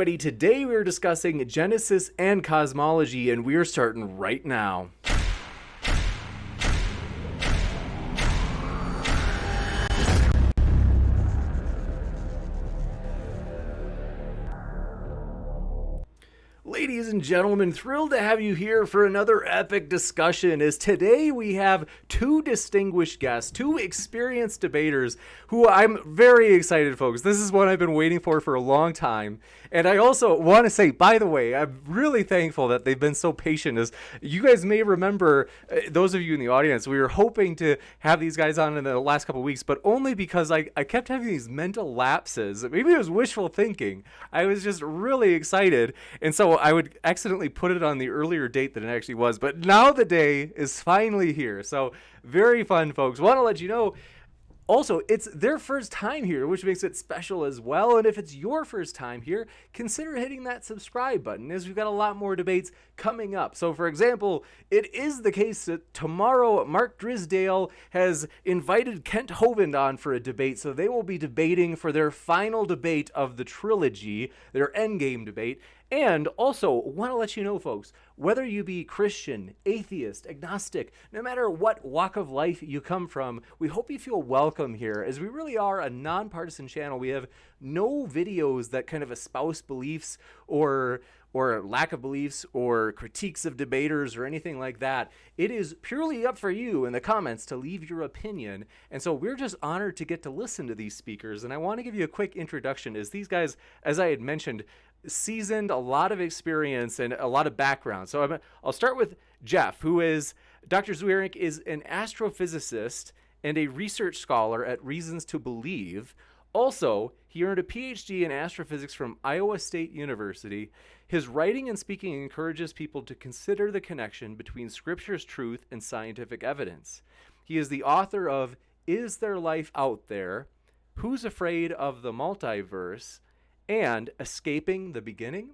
everybody. Today we are discussing Genesis and cosmology, and we are starting right now. Ladies and gentlemen, thrilled to have you here for another epic discussion, as today we have two distinguished guests, two experienced debaters who I'm very excited, folks. This is what I've been waiting for a long time. And I also want to say, by the way, I'm really thankful that they've been so patient. As you guys may remember, those of you in the audience, we were hoping to have these guys on in the last couple of weeks, but only because I kept having these mental lapses. Maybe it was wishful thinking. I was just really excited. And so I would accidentally put it on the earlier date than it actually was. But now the day is finally here. So very fun, folks. Want to let you know, also, it's their first time here, which makes it special as well. And if it's your first time here, consider hitting that subscribe button, as we've got a lot more debates coming up. So, for example, it is the case that tomorrow Mark Drisdale has invited Kent Hovind on for a debate. So they will be debating for their final debate of the trilogy, their endgame debate. And also, want to let you know, folks, whether you be Christian, atheist, agnostic, no matter what walk of life you come from, we hope you feel welcome here, as we really are a nonpartisan channel. We have no videos that kind of espouse beliefs or lack of beliefs or critiques of debaters or anything like that. It is purely up for you in the comments to leave your opinion. And so we're just honored to get to listen to these speakers. And I want to give you a quick introduction, as these guys, as I had mentioned, seasoned, a lot of experience and a lot of background. So I'll start with Jeff, who is Dr. Zweerink is an astrophysicist and a research scholar at Reasons to Believe. Also, he earned a PhD in astrophysics from Iowa State University. His writing and speaking encourages people to consider the connection between Scripture's truth and scientific evidence. He is the author of Is There Life Out There? Who's Afraid of the Multiverse? And Escaping the Beginning,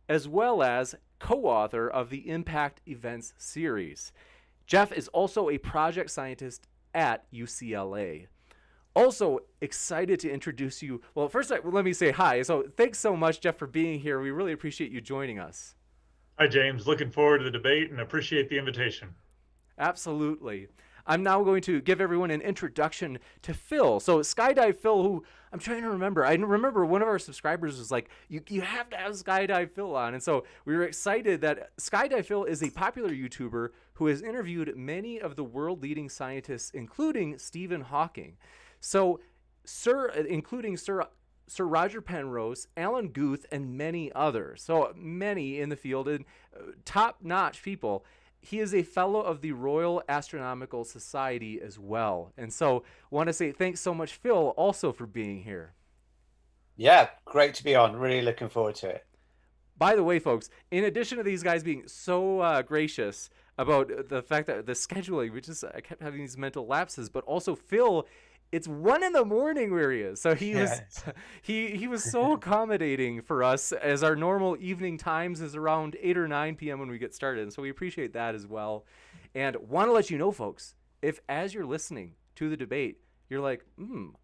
as well as co-author of the Impact Events series. Jeff is also a project scientist at UCLA. Also excited to introduce you. Well, first, let me say hi. So thanks so much, Jeff, for being here. We really appreciate you joining us. Hi, James. Looking forward to the debate and appreciate the invitation. Absolutely. I'm now going to give everyone an introduction to Phil. So SkydivePhil, who I'm trying to remember. I remember one of our subscribers was like, you have to have SkydivePhil on. And so we were excited that SkydivePhil is a popular YouTuber who has interviewed many of the world-leading scientists, including Stephen Hawking. So including Sir Roger Penrose, Alan Guth, and many others. So many in the field and top-notch people. He is a fellow of the Royal Astronomical Society as well. And so want to say thanks so much, Phil, also for being here. Yeah, great to be on. Really looking forward to it. By the way, folks, in addition to these guys being so gracious about the fact that the scheduling, I kept having these mental lapses, but also Phil, it's 1 a.m. where he is. So he was so accommodating for us, as our normal evening times is around 8 or 9 p.m. when we get started. And so we appreciate that as well. And want to let you know, folks, if as you're listening to the debate, you're like,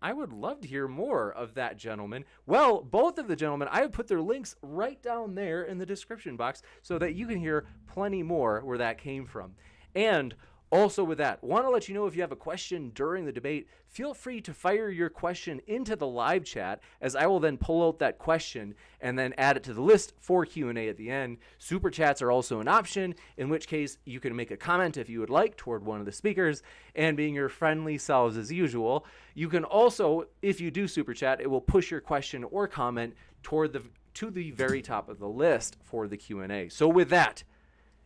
I would love to hear more of that gentleman. Well, both of the gentlemen, I have put their links right down there in the description box so that you can hear plenty more where that came from. And also with that, want to let you know, if you have a question during the debate, feel free to fire your question into the live chat, as I will then pull out that question and then add it to the list for Q&A at the end. Super chats are also an option, in which case you can make a comment if you would like toward one of the speakers, and being your friendly selves as usual. You can also, if you do super chat, it will push your question or comment to the very top of the list for the Q&A. So with that,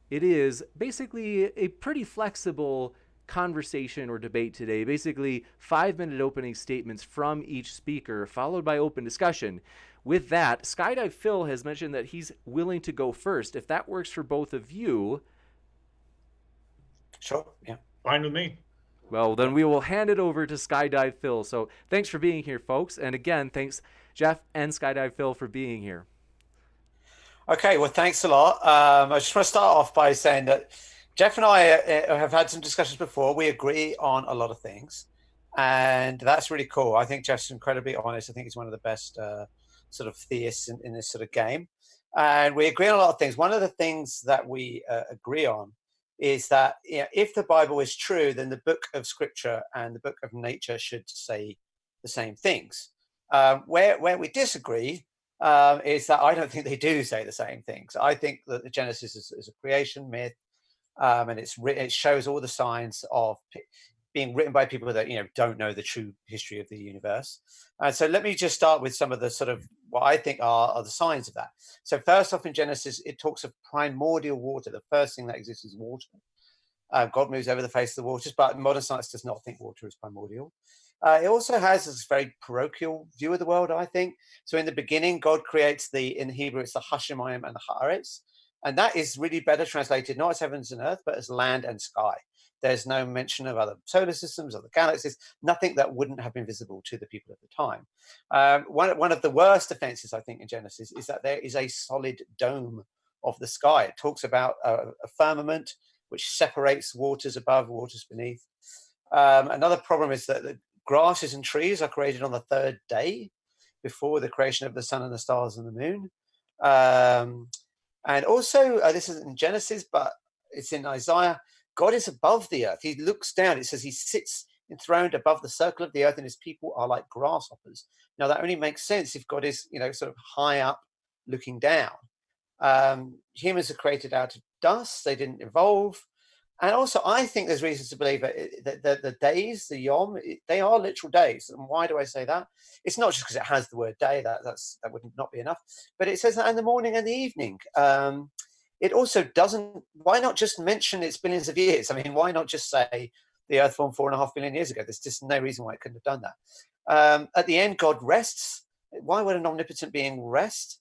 it is basically a pretty flexible conversation or debate today. Basically, 5-minute opening statements from each speaker, followed by open discussion. With that, SkydivePhil has mentioned that he's willing to go first. If that works for both of you. Sure, yeah. Fine with me. Well, then we will hand it over to SkydivePhil. So thanks for being here, folks. And again, thanks, Jeff and SkydivePhil, for being here. Okay, well, thanks a lot. I just want to start off by saying that Jeff and I have had some discussions before. We agree on a lot of things, and that's really cool. I think Jeff's incredibly honest. I think he's one of the best sort of theists in this sort of game. And we agree on a lot of things. One of the things that we agree on is that, you know, if the Bible is true, then the book of Scripture and the book of nature should say the same things. Where we disagree is that I don't think they do say the same things. I think that the Genesis is a creation myth, and it shows all the signs of being written by people that, you know, don't know the true history of the universe. So let me just start with some of the sort of what I think are the signs of that. So first off, in Genesis, it talks of primordial water. The first thing that exists is water. God moves over the face of the waters, but modern science does not think water is primordial. It also has this very parochial view of the world, I think. So in the beginning, God creates in Hebrew, it's the Hashemayim and the Haaretz. And that is really better translated, not as heavens and earth, but as land and sky. There's no mention of other solar systems, other galaxies, nothing that wouldn't have been visible to the people at the time. One of the worst offenses, I think, in Genesis is that there is a solid dome of the sky. It talks about a firmament which separates waters above, waters beneath. Another problem is that the grasses and trees are created on the third day before the creation of the sun and the stars and the moon. And also, this isn't in Genesis, but it's in Isaiah. God is above the earth. He looks down. It says he sits enthroned above the circle of the earth, and his people are like grasshoppers. Now, that only makes sense if God is, you know, sort of high up looking down. Humans are created out of dust. They didn't evolve. And also, I think there's reasons to believe that the days, the yom, they are literal days. And why do I say that? It's not just because it has the word day. That would not be enough. But it says that in the morning and the evening. It also doesn't. Why not just mention it's billions of years? I mean, why not just say the Earth formed 4.5 billion years ago? There's just no reason why it couldn't have done that. At the end, God rests. Why would an omnipotent being rest?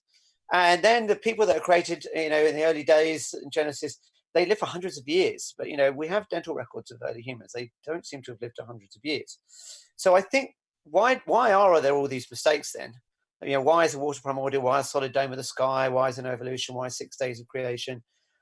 And then the people that are created, you know, in the early days in Genesis, they live for hundreds of years. But, you know, we have dental records of early humans. They don't seem to have lived for hundreds of years. So I think, why are there all these mistakes then? You know, why is the water primordial? Why is solid dome of the sky? Why is there no evolution? Why 6 days of creation?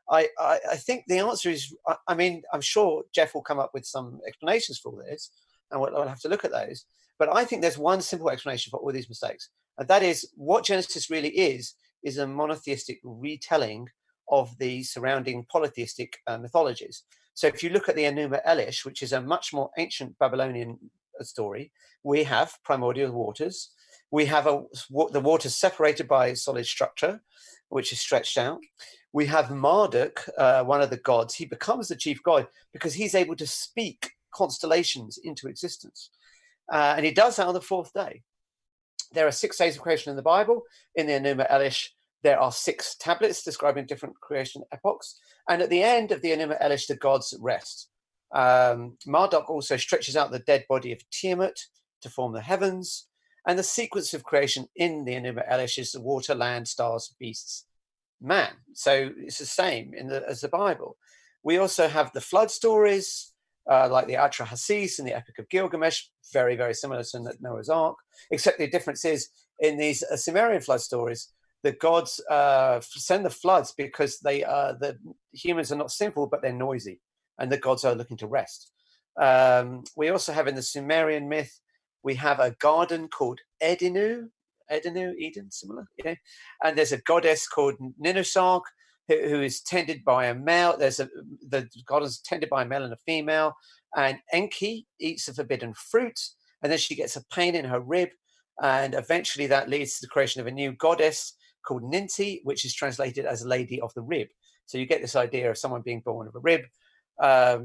I think the answer is, I mean, I'm sure Jeff will come up with some explanations for all this, and we'll have to look at those. But I think there's one simple explanation for all these mistakes. And that is, what Genesis really is a monotheistic retelling of the surrounding polytheistic mythologies. So if you look at the Enuma Elish, which is a much more ancient Babylonian story, we have primordial waters. We have the waters separated by a solid structure, which is stretched out. We have Marduk, one of the gods. He becomes the chief god because he's able to speak constellations into existence. And he does that on the fourth day. There are 6 days of creation in the Bible. In the Enuma Elish, there are 6 tablets describing different creation epochs. And at the end of the Enuma Elish, the gods rest. Marduk also stretches out the dead body of Tiamat to form the heavens. And the sequence of creation in the Enuma Elish is the water, land, stars, beasts, man. So it's the same as the Bible. We also have the flood stories, like the Atrahasis and the Epic of Gilgamesh, very, very similar to Noah's Ark, except the difference is in these Sumerian flood stories, the gods send the floods because the humans are not simple, but they're noisy, and the gods are looking to rest. We also have in the Sumerian myth, we have a garden called Eden, similar, you know? And there's a goddess called Ninusarg who is tended by a male. The goddess tended by a male and a female. And Enki eats the forbidden fruit, and then she gets a pain in her rib, and eventually that leads to the creation of a new goddess called Ninti, which is translated as Lady of the Rib. So you get this idea of someone being born of a rib.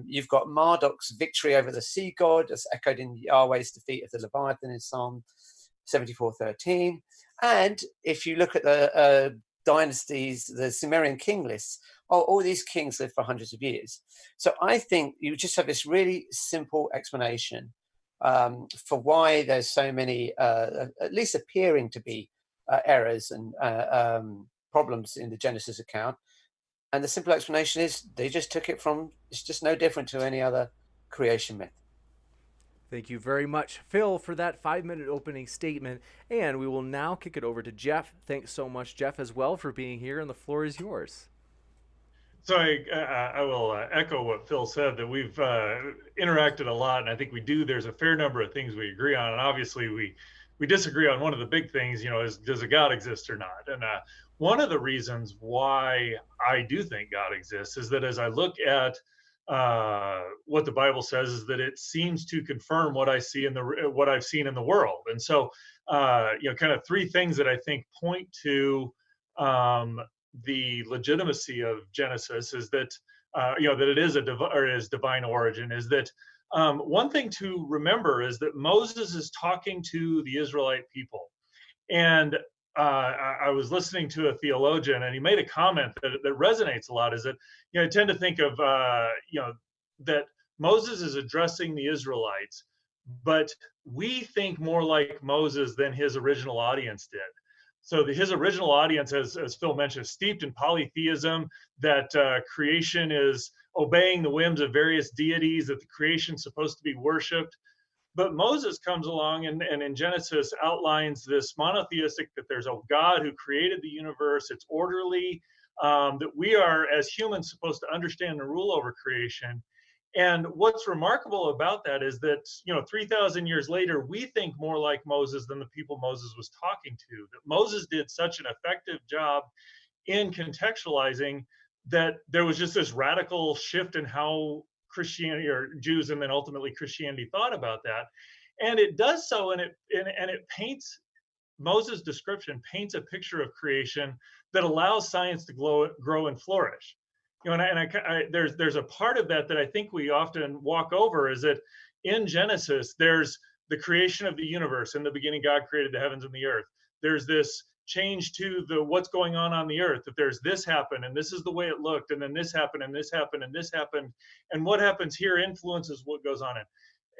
You've got Marduk's victory over the sea god, as echoed in Yahweh's defeat of the Leviathan in Psalm 74:13. And if you look at the dynasties, the Sumerian king lists, all these kings lived for hundreds of years. So I think you just have this really simple explanation for why there's so many, at least appearing to be errors and problems in the Genesis account. And the simple explanation is they just took it from, it's just no different to any other creation myth. Thank you very much, Phil, for that 5-minute opening statement. And we will now kick it over to Jeff. Thanks so much, Jeff, as well, for being here, and the floor is yours. So I will echo what Phil said, that we've interacted a lot, and I think there's a fair number of things we agree on. And obviously, we we disagree on one of the big things, is does a God exist or not? And one of the reasons why I do think God exists is that as I look at what the Bible says, is that it seems to confirm what what I've seen in the world. And so, kind of three things that I think point to the legitimacy of Genesis is that that it is is divine origin. Is that one thing to remember is that Moses is talking to the Israelite people, and I was listening to a theologian, and he made a comment that resonates a lot. Is that I tend to think of that Moses is addressing the Israelites, but we think more like Moses than his original audience did. So his original audience, as Phil mentioned, is steeped in polytheism, that creation is obeying the whims of various deities, that the creation is supposed to be worshipped. But Moses comes along and in Genesis outlines this monotheistic, that there's a God who created the universe, it's orderly, that we are, as humans, supposed to understand and rule over creation. And what's remarkable about that is that, 3,000 years later, we think more like Moses than the people Moses was talking to. That Moses did such an effective job in contextualizing that there was just this radical shift in how Christianity, or Jews and then ultimately Christianity, thought about that. And it does so, and it paints, Moses' description paints a picture of creation that allows science to grow and flourish. There's a part of that I think we often walk over, is that in Genesis, there's the creation of the universe. In the beginning, God created the heavens and the earth. There's this change to the what's going on the earth, that there's this happened, and this is the way it looked, and then this happened, and this happened, and this happened, and what happens here influences what goes on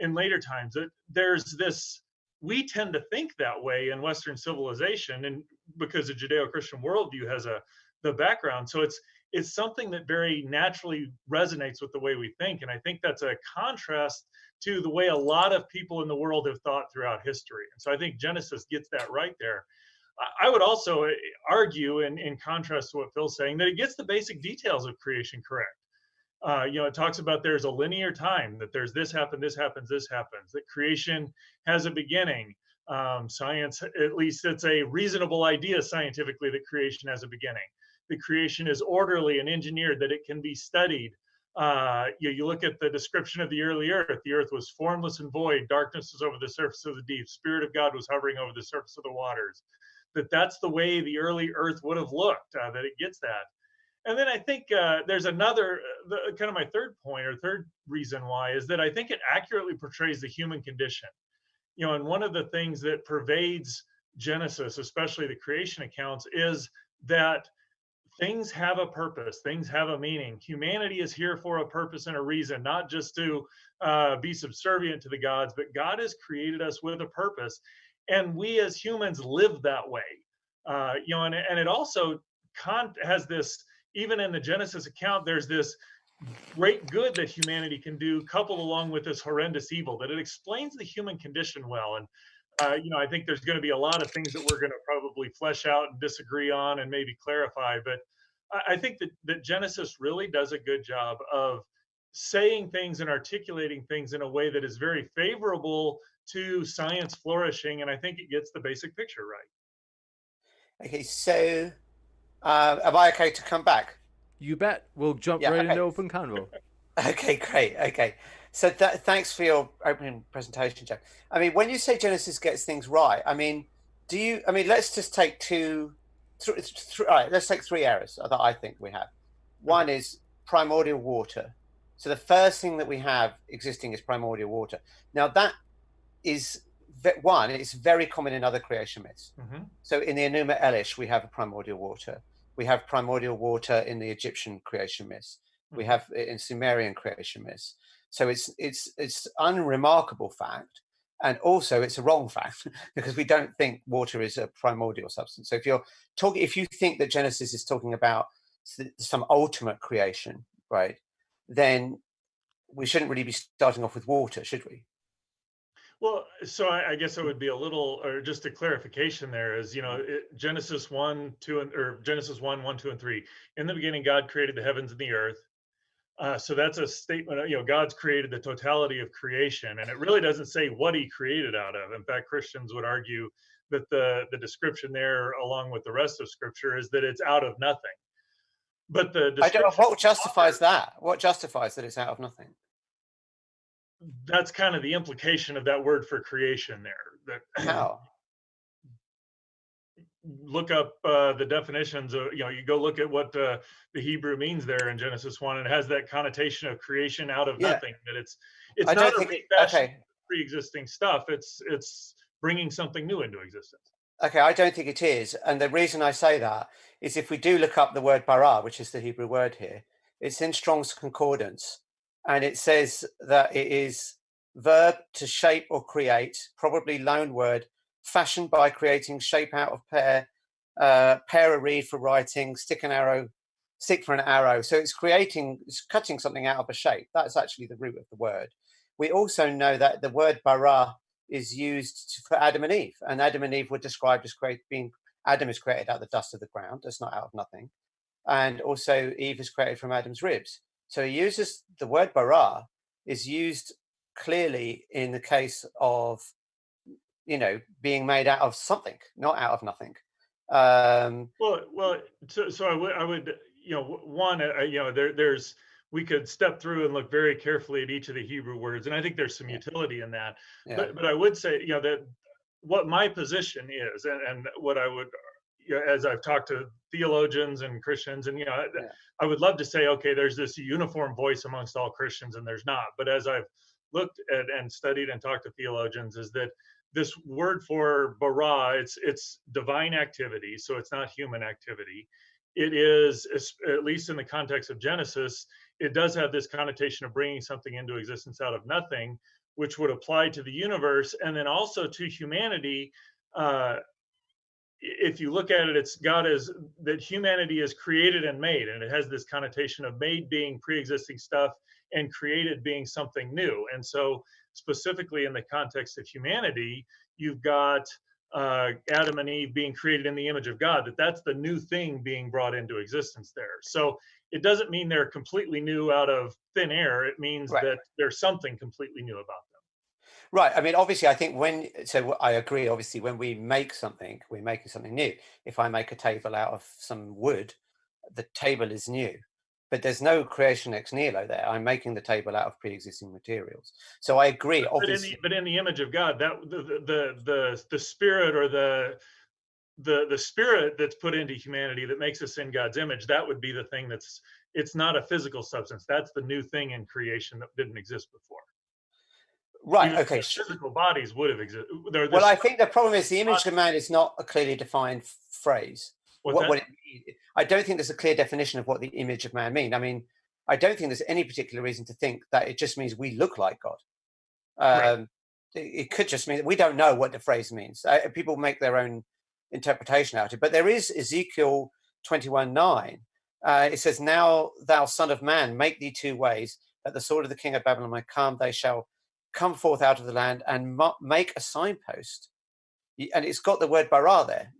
in later times. There's this, we tend to think that way in Western civilization, and because the Judeo-Christian worldview has the background, so it's something that very naturally resonates with the way we think. And I think that's a contrast to the way a lot of people in the world have thought throughout history. And so I think Genesis gets that right there. I would also argue, in contrast to what Phil's saying, that it gets the basic details of creation correct. It talks about there's a linear time, that there's this happened, this happens, this happens, that creation has a beginning. Science, at least it's a reasonable idea scientifically, that creation has a beginning. The creation is orderly and engineered, that it can be studied. You look at the description of the early earth. The earth was formless and void. Darkness was over the surface of the deep. Spirit of God was hovering over the surface of the waters. That's the way the early earth would have looked, that it gets that. And then I think there's another, kind of my third point, or third reason why, is that I think it accurately portrays the human condition. And one of the things that pervades Genesis, especially the creation accounts, is that things have a purpose, things have a meaning. Humanity is here for a purpose and a reason, not just to be subservient to the gods, but God has created us with a purpose. And we as humans live that way. And it also has this, even in the Genesis account, there's this great good that humanity can do, coupled along with this horrendous evil, that it explains the human condition well. And I think there's going to be a lot of things that we're going to probably flesh out and disagree on and maybe clarify. But I think that Genesis really does a good job of saying things and articulating things in a way that is very favorable to science flourishing. And I think it gets the basic picture right. Okay, so am I okay to come back? You bet. We'll jump right into open convo. Okay, great. Okay. So thanks for your opening presentation, Jack. I mean, when you say Genesis gets things right, I mean, let's just take all right, let's take three areas that I think we have. One is primordial water. So the first thing that we have existing is primordial water. Now that is one, it's very common in other creation myths. Mm-hmm. So in the Enuma Elish, we have a primordial water. We have primordial water in the Egyptian creation myths. We have it in Sumerian creation myths. So it's unremarkable fact, and also it's a wrong fact because we don't think water is a primordial substance. So if you think that Genesis is talking about some ultimate creation, right, then we shouldn't really be starting off with water, should we? Well, so I guess it would be a little, or just a clarification there is, Genesis 1, 2, or Genesis 1, 1, 2, and 3. In the beginning, God created the heavens and the earth. So that's a statement, God's created the totality of creation, and it really doesn't say what he created out of. In fact, Christians would argue that the description there, along with the rest of scripture, is that it's out of nothing. But the I don't know description, what justifies that. What justifies that it's out of nothing? that's kind of the implication of that word for creation there. That How? look up the definitions of, you go look at what the Hebrew means there in Genesis 1, and it has that connotation of creation out of Yeah. nothing, that it's I not don't a think it, refashioning okay. of pre-existing stuff. It's bringing something new into existence. Okay, I don't think it is. And the reason I say that is if we do look up the word bara, which is the Hebrew word here, it's in Strong's Concordance. And it says that it is verb to shape or create, probably loan word, fashioned by creating shape out of pair a reed for writing, stick for an arrow. So it's cutting something out of a shape. That's actually the root of the word. We also know that the word bara is used for Adam and Eve, and Adam and Eve were described as Adam is created out of the dust of the ground. That's not out of nothing. And also Eve is created from Adam's ribs. So he uses the word bara is used clearly in the case of, being made out of something, not out of nothing. So I would, one, there's, we could step through and look very carefully at each of the Hebrew words, and I think there's some utility in that. Yeah. But I would say, that what my position is, and what I would, as I've talked to theologians and Christians, and I would love to say, okay, there's this uniform voice amongst all Christians, and there's not. But as I've looked at and studied and talked to theologians, is that this word for bara, it's divine activity, so it's not human activity. It is, at least in the context of Genesis, it does have this connotation of bringing something into existence out of nothing, which would apply to the universe, and then also to humanity. If you look at it, it's that humanity is created and made, and it has this connotation of made being pre-existing stuff and created being something new. And so specifically in the context of humanity, you've got Adam and Eve being created in the image of God, that's the new thing being brought into existence there. So it doesn't mean they're completely new out of thin air. It means that there's something completely new about them. Right. I mean, obviously, I think I agree, obviously, when we make something, we're making something new. If I make a table out of some wood, the table is new. But there's no creation ex nihilo there. I'm making the table out of pre-existing materials. So I agree, obviously. But in the image of God, that the spirit, or the spirit that's put into humanity that makes us in God's image, that would be the thing it's not a physical substance. That's the new thing in creation that didn't exist before. Right. Even okay. Physical bodies would have existed. Well, I think the problem is the image of man is not a clearly defined phrase. What it means. I don't think there's a clear definition of what the image of man means. I mean, I don't think there's any particular reason to think that it just means we look like God. Right. It could just mean that we don't know what the phrase means. People make their own interpretation out of it. But there is Ezekiel 21:9. It says, "Now thou son of man, make thee 2 ways, that the sword of the king of Babylon might come. They shall come forth out of the land and make a signpost." And it's got the word bara there.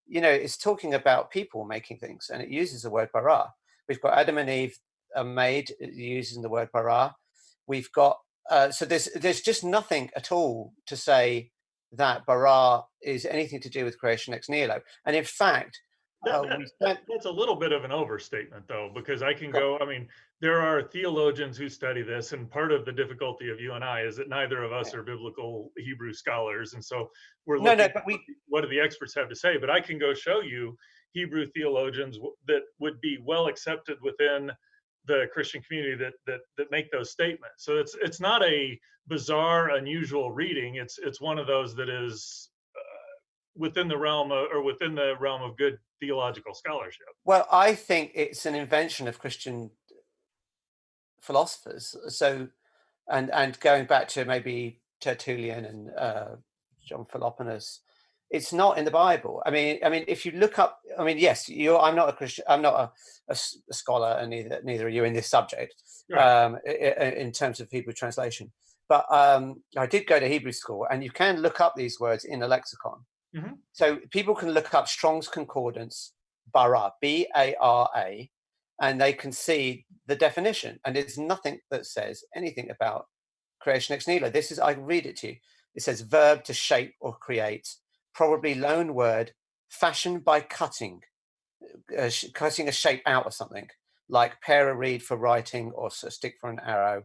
It's talking about people making things, and it uses the word bara. We've got Adam and Eve made using the word bara. We've got so there's just nothing at all to say that bara is anything to do with creation ex nihilo. And in fact, that's a little bit of an overstatement, though, because I mean, there are theologians who study this, and part of the difficulty of you and I is that neither of us are biblical Hebrew scholars, and so we're looking at what do the experts have to say. But I can go show you Hebrew theologians that would be well accepted within the Christian community that make those statements. So it's not a bizarre, unusual reading. It's one of those that is within the realm of good theological scholarship. Well, I think it's an invention of Christian philosophers. So, and going back to maybe Tertullian and John Philoponus, it's not in the Bible. I mean, if you look up, yes, I'm not a Christian. I'm not a scholar, and neither are you in this subject, right. In terms of Hebrew translation. But I did go to Hebrew school, and you can look up these words in a lexicon. Mm-hmm. So people can look up Strong's Concordance, bara, B-A-R-A, and they can see the definition. And there's nothing that says anything about creation ex nihilo. This is, I read it to you. It says verb to shape or create, probably loan word, fashioned by cutting a shape out of something, like pair a reed for writing or a stick for an arrow.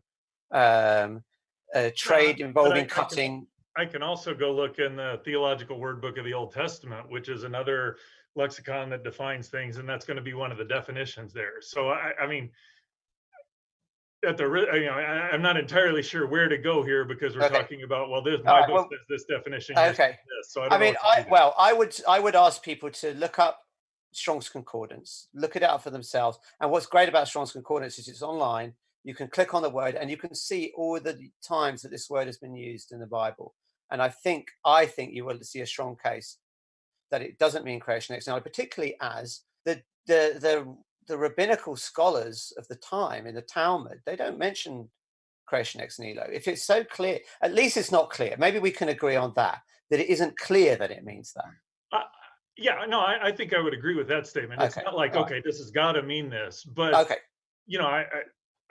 A trade involving cutting. I can also go look in the Theological Word Book of the Old Testament, which is another lexicon that defines things, and that's going to be one of the definitions there. So I mean, I'm not entirely sure where to go here, because we're talking about, well, this my book says this definition. Okay. This, so I don't I would ask people to look up Strong's Concordance, look it up for themselves. And what's great about Strong's Concordance is it's online. You can click on the word and you can see all the times that this word has been used in the Bible. And I think you will see a strong case that it doesn't mean creation ex nihilo, particularly as the rabbinical scholars of the time in the Talmud, they don't mention creation ex nihilo. If it's so clear, at least it's not clear. Maybe we can agree on that it isn't clear that it means that. Yeah, no, I think I would agree with that statement. It's not like, okay, this has got to mean this, but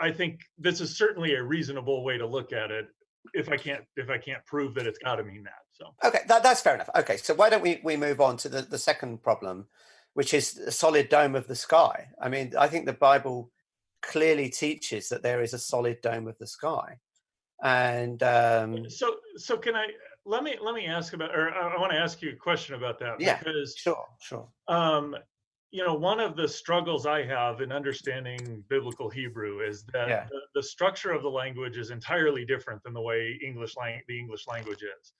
I think this is certainly a reasonable way to look at it. If I can't prove that it's got to mean that. So okay, that's fair enough. Okay, so why don't we move on to the second problem, which is the solid dome of the sky. I mean, I think the Bible clearly teaches that there is a solid dome of the sky, and so can I let me ask about, or I want to ask you a question about that. Yeah, because sure. One of the struggles I have in understanding biblical Hebrew is that the structure of the language is entirely different than the way the English language is.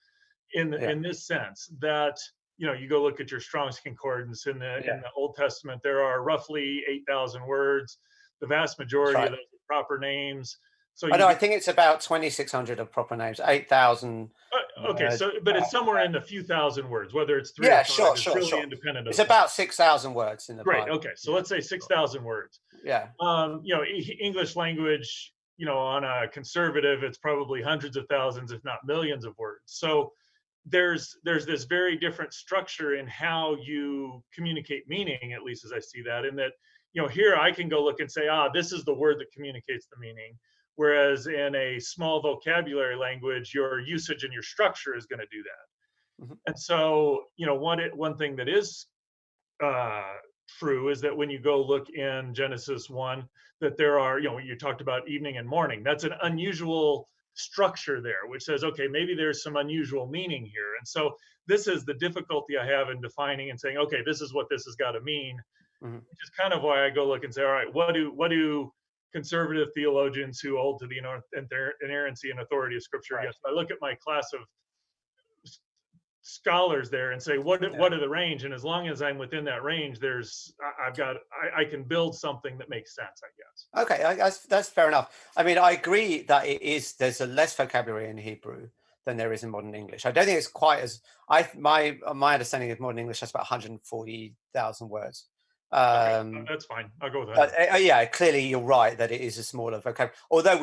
In this sense, that you go look at your Strong's Concordance in the Old Testament, there are roughly 8,000 words. The vast majority of those are proper names. So I think it's about 2,600 of proper names, 8,000. Okay, but it's somewhere in a few thousand words, whether it's 3 or 5, it's really independent of it's about 6,000 words in the Bible. Great, okay, so let's say 6,000 words. Yeah. English language, on a conservative, it's probably hundreds of thousands, if not millions of words. So there's this very different structure in how you communicate meaning, at least as I see that, in that, here I can go look and say, this is the word that communicates the meaning. Whereas in a small vocabulary language, your usage and your structure is going to do that. Mm-hmm. And so, one thing that is true is that when you go look in Genesis 1, that there are, you talked about evening and morning. That's an unusual structure there, which says, okay, maybe there's some unusual meaning here. And so this is the difficulty I have in defining and saying, okay, this is what this has got to mean, which is kind of why I go look and say, all right, what do conservative theologians who hold to the inerrancy and authority of Scripture? Yes, I look at my class of scholars there and say, what are the range? And as long as I'm within that range, I can build something that makes sense, I guess. Okay, that's fair enough. I mean, I agree that there's a less vocabulary in Hebrew than there is in modern English. I don't think it's quite as my understanding of modern English has about 140,000 words. Okay, that's fine. I'll go with that. But, clearly you're right that it is a smaller vocabulary. Although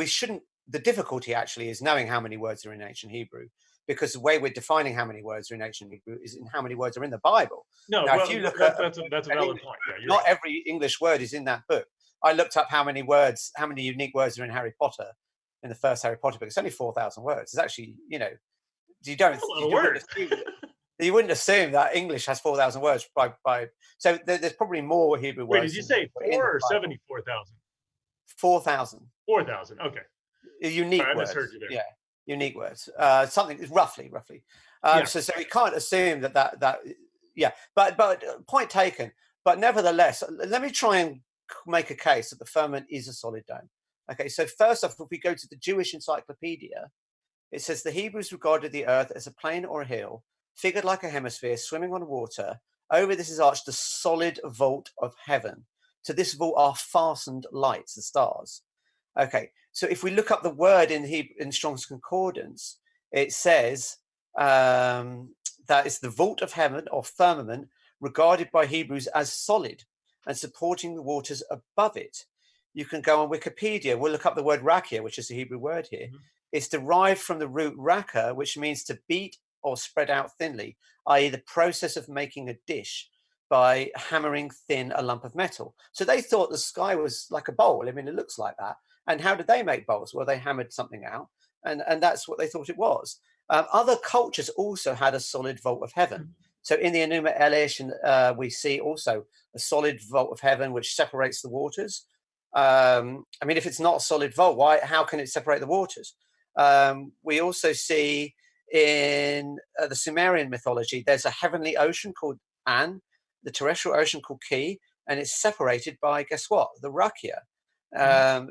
the difficulty actually is knowing how many words are in ancient Hebrew, because the way we're defining how many words are in ancient Hebrew is in how many words are in the Bible. No, now, if you look that's a valid point. Yeah, not every English word is in that book. I looked up how many unique words are in Harry Potter, in the first Harry Potter book. It's only 4,000 words. It's actually, you wouldn't assume that English has 4,000 words so there's probably more Hebrew words. Wait, did you say 4 or 74,000? 4,000. 4,000. Okay. Unique words. I misheard you there. Yeah, unique words. Something roughly. So we can't assume that. Yeah, but point taken. But nevertheless, let me try and make a case that the firmament is a solid dome. Okay, so first off, if we go to the Jewish Encyclopedia, it says the Hebrews regarded the earth as a plain or a hill, figured like a hemisphere, swimming on water. Over this is arched the solid vault of heaven. To this vault are fastened lights, the stars. Okay, so if we look up the word in Strong's Concordance, it says that it's the vault of heaven or firmament regarded by Hebrews as solid and supporting the waters above it. You can go on Wikipedia. We'll look up the word rakia, which is the Hebrew word here. Mm-hmm. It's derived from the root raka, which means to beat or spread out thinly, i.e. the process of making a dish by hammering thin a lump of metal. So they thought the sky was like a bowl. I mean, it looks like that. And how did they make bowls? Well, they hammered something out, and that's what they thought it was. Other cultures also had a solid vault of heaven. So in the Enuma Elish, we see also a solid vault of heaven which separates the waters. I mean, if it's not a solid vault, why? How can it separate the waters? We also see in the Sumerian mythology, there's a heavenly ocean called An, the terrestrial ocean called Ki, and it's separated by, guess what? The Rakia,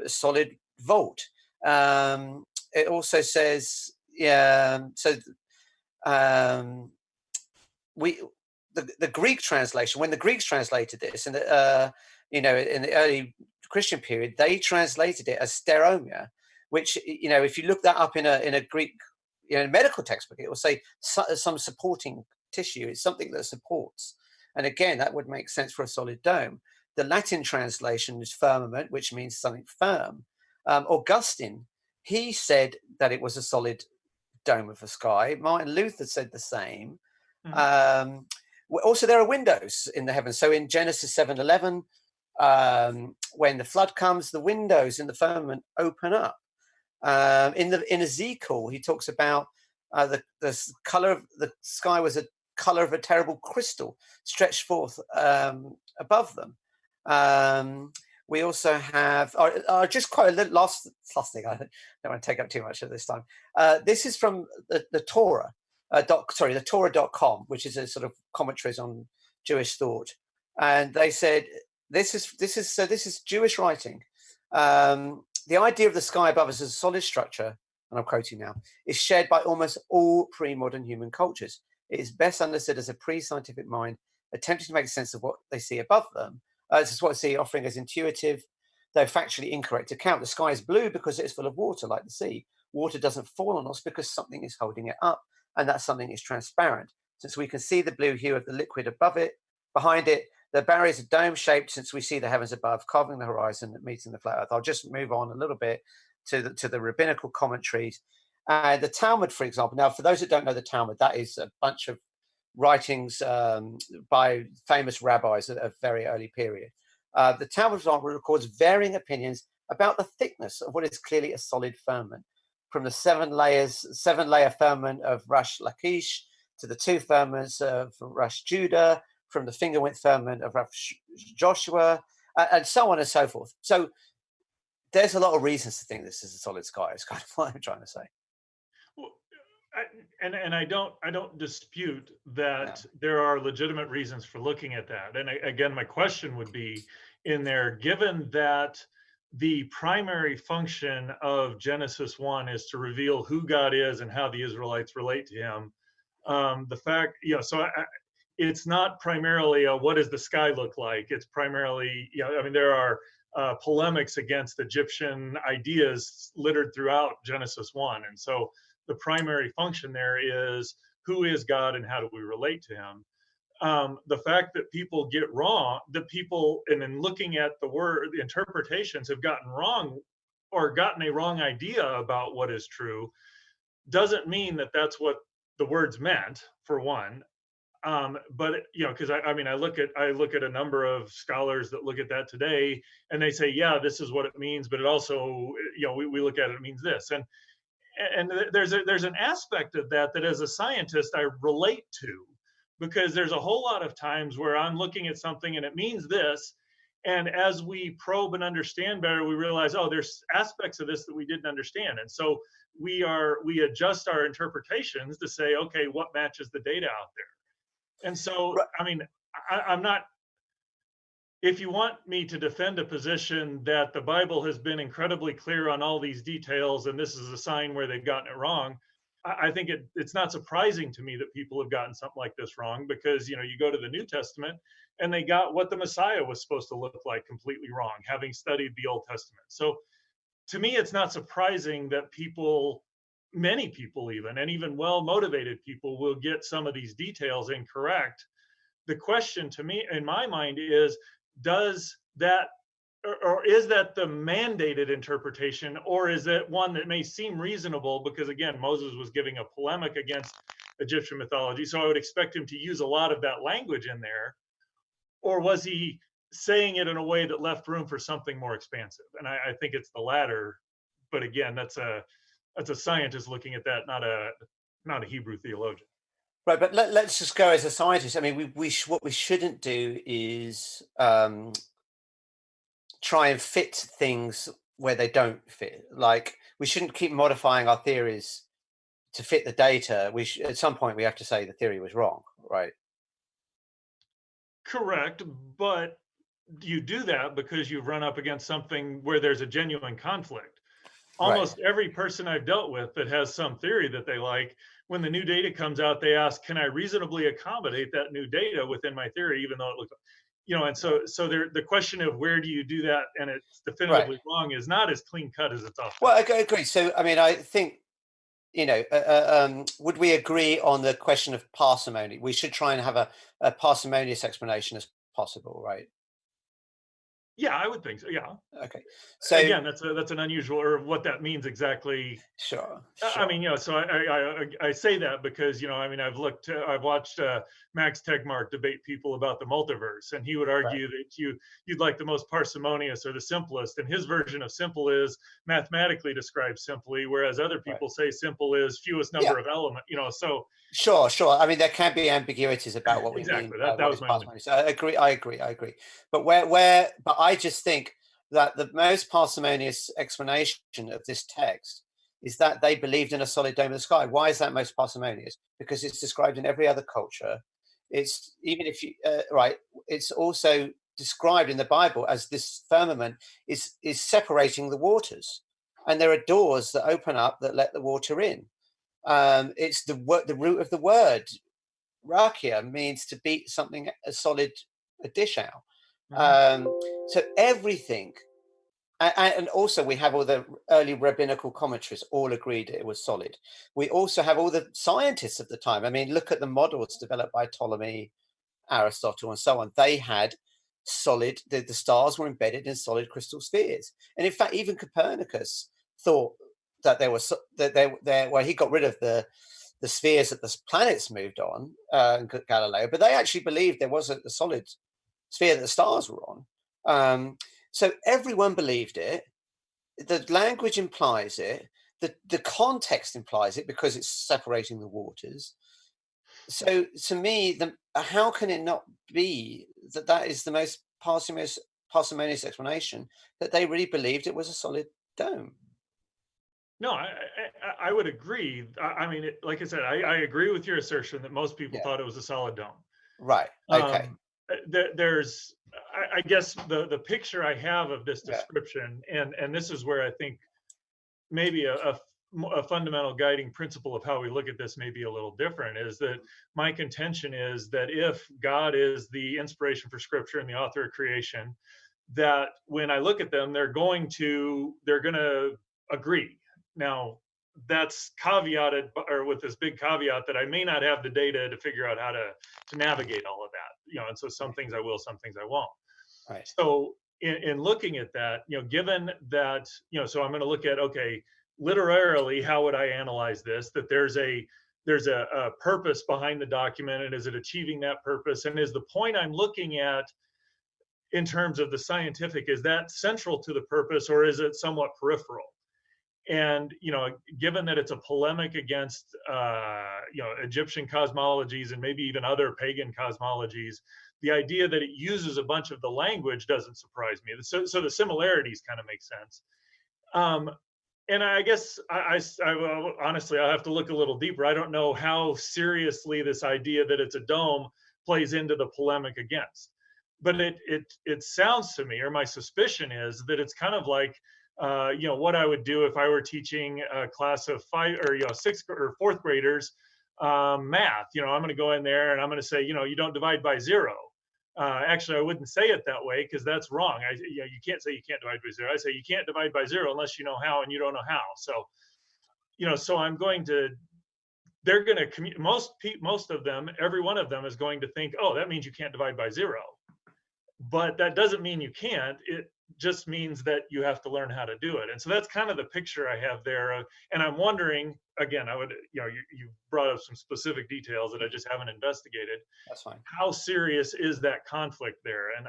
solid vault. It also says, yeah, so the Greek translation, when the Greeks translated this, and in the early Christian period, they translated it as steromia, which, if you look that up in a Greek medical textbook, it will say some supporting tissue. It's something that supports, and again, that would make sense for a solid dome. The Latin translation is firmament, which means something firm. Augustine, he said that it was a solid dome of the sky. Martin Luther said the same. Also, there are windows in the heavens. So in Genesis 7:11, when the flood comes, the windows in the firmament open up. In Ezekiel, he talks about the color of the sky was a color of a terrible crystal stretched forth above them. We also have, just quite a little last thing. I don't want to take up too much of this time. This is from the Torah. The Torah.com, which is a sort of commentaries on Jewish thought, and they said this is Jewish writing. The idea of the sky above us as a solid structure, and I'm quoting now, is shared by almost all pre-modern human cultures. It is best understood as a pre-scientific mind attempting to make sense of what they see above them. This is what they see, offering as intuitive, though factually incorrect account. The sky is blue because it is full of water, like the sea. Water doesn't fall on us because something is holding it up, and that something is transparent. Since we can see the blue hue of the liquid above it, behind it, the barriers are dome-shaped since we see the heavens above, carving the horizon, meeting the flat earth. I'll just move on a little bit to the rabbinical commentaries. The Talmud, for example. Now, for those that don't know the Talmud, that is a bunch of writings by famous rabbis of a very early period. The Talmud, for example, records varying opinions about the thickness of what is clearly a solid firmament, from the seven-layer firmament of Rosh Lakish to the two firmaments of Rosh Judah, from the finger-width firmament of Rosh Joshua, and so on and so forth. So there's a lot of reasons to think this is a solid sky. Is kind of what I'm trying to say. Well, I don't dispute that there are legitimate reasons for looking at that. And again, my question would be in there, given that the primary function of Genesis 1 is to reveal who God is and how the Israelites relate to him. The fact, it's not primarily what does the sky look like? It's primarily, there are polemics against Egyptian ideas littered throughout Genesis 1. And so the primary function there is who is God and how do we relate to him? The fact that people get wrong, that people, and in looking at the word, the interpretations have gotten wrong or gotten a wrong idea about what is true, doesn't mean that that's what the words meant, for one. But because I look at a number of scholars that look at that today, and they say, yeah, this is what it means, but it also, we look at it, it means this, and there's an aspect of that as a scientist I relate to, because there's a whole lot of times where I'm looking at something and it means this, and as we probe and understand better, we realize, oh, there's aspects of this that we didn't understand, and so we adjust our interpretations to say, okay, what matches the data out there. And so, I'm not, if you want me to defend a position that the Bible has been incredibly clear on all these details, and this is a sign where they've gotten it wrong, I think it's not surprising to me that people have gotten something like this wrong, because, you go to the New Testament and they got what the Messiah was supposed to look like completely wrong, having studied the Old Testament. So to me, it's not surprising that many people even well-motivated people will get some of these details incorrect. The question to me, in my mind, is does that, or is that the mandated interpretation, or is it one that may seem reasonable? Because again, Moses was giving a polemic against Egyptian mythology, so I would expect him to use a lot of that language in there. or was he saying it in a way that left room for something more expansive? And I think it's the latter. But again, that's a scientist looking at that, not a Hebrew theologian. Right, but let's just go as a scientist. I mean, what we shouldn't do is try and fit things where they don't fit. Like, we shouldn't keep modifying our theories to fit the data. At some point we have to say the theory was wrong, right? Correct, but you do that because you've run up against something where there's a genuine conflict. Almost every person I've dealt with that has some theory that they like, when the new data comes out, they ask, can I reasonably accommodate that new data within my theory, even though it looks, and so the question of where do you do that and it's definitively wrong is not as clean cut as it's often. Well, I agree. So, I mean, I think, would we agree on the question of parsimony? We should try and have a parsimonious explanation as possible, right? Yeah, I would think so. Yeah. Okay. So again, that's an unusual, or what that means exactly. Sure. I mean, so I say that because I mean, I've watched Max Tegmark debate people about the multiverse, and he would argue that you'd like the most parsimonious or the simplest, and his version of simple is mathematically described simply, whereas other people say simple is fewest number of elements. So sure. I mean, there can be ambiguities about what we exactly mean. That was my parsimony. So I agree. But but I just think that the most parsimonious explanation of this text is that they believed in a solid dome of the sky. Why is that most parsimonious? Because it's described in every other culture. It's even if you it's also described in the Bible as this firmament is separating the waters, and there are doors that open up that let the water in. It's the root of the word rakia means to beat something a dish out. So everything. And also we have all the early rabbinical commentaries all agreed it was solid. We also have all the scientists of the time. I mean, look at the models developed by Ptolemy, Aristotle, and so on. They had solid, the stars were embedded in solid crystal spheres. And in fact, even Copernicus thought that there was well, he got rid of the spheres that the planets moved on, Galileo, but they actually believed there was a solid sphere that the stars were on. So everyone believed it. The language implies it. The context implies it because it's separating the waters. So to me, how can it not be that is the most parsimonious explanation, that they really believed it was a solid dome? No, I would agree. I mean, like I said, I agree with your assertion that most people thought it was a solid dome. Right. Okay. There's, I guess the picture I have of this description, and this is where I think maybe a fundamental guiding principle of how we look at this may be a little different, is that my contention is that if God is the inspiration for Scripture and the author of creation, that when I look at them, they're going to agree. Now, that's caveated, or with this big caveat that I may not have the data to figure out how to navigate all of that, and so some things I will, some things I won't. Right. So in looking at that, given that, so I'm going to look at, okay, literarily, how would I analyze this? That there's a purpose behind the document, and is it achieving that purpose? And is the point I'm looking at in terms of the scientific, is that central to the purpose, or is it somewhat peripheral? And given that it's a polemic against Egyptian cosmologies and maybe even other pagan cosmologies, the idea that it uses a bunch of the language doesn't surprise me. So the similarities kind of make sense. And I guess I honestly, I'll have to look a little deeper. I don't know how seriously this idea that it's a dome plays into the polemic against. But it sounds to me, or my suspicion is, that it's kind of like what I would do if I were teaching a class of 5 or 6 or 4th graders math. I'm going to go in there and I'm going to say, you don't divide by 0. Actually, I wouldn't say it that way, because that's wrong. You can't say you can't divide by 0. I say you can't divide by 0 unless you know how, and you don't know how. So, so I'm going to. They're going to most of them, every one of them is going to think, oh, that means you can't divide by 0. But that doesn't mean you can't. just means that you have to learn how to do it. And so that's kind of the picture I have there. And I'm wondering, again, you brought up some specific details that I just haven't investigated. That's fine. How serious is that conflict there? And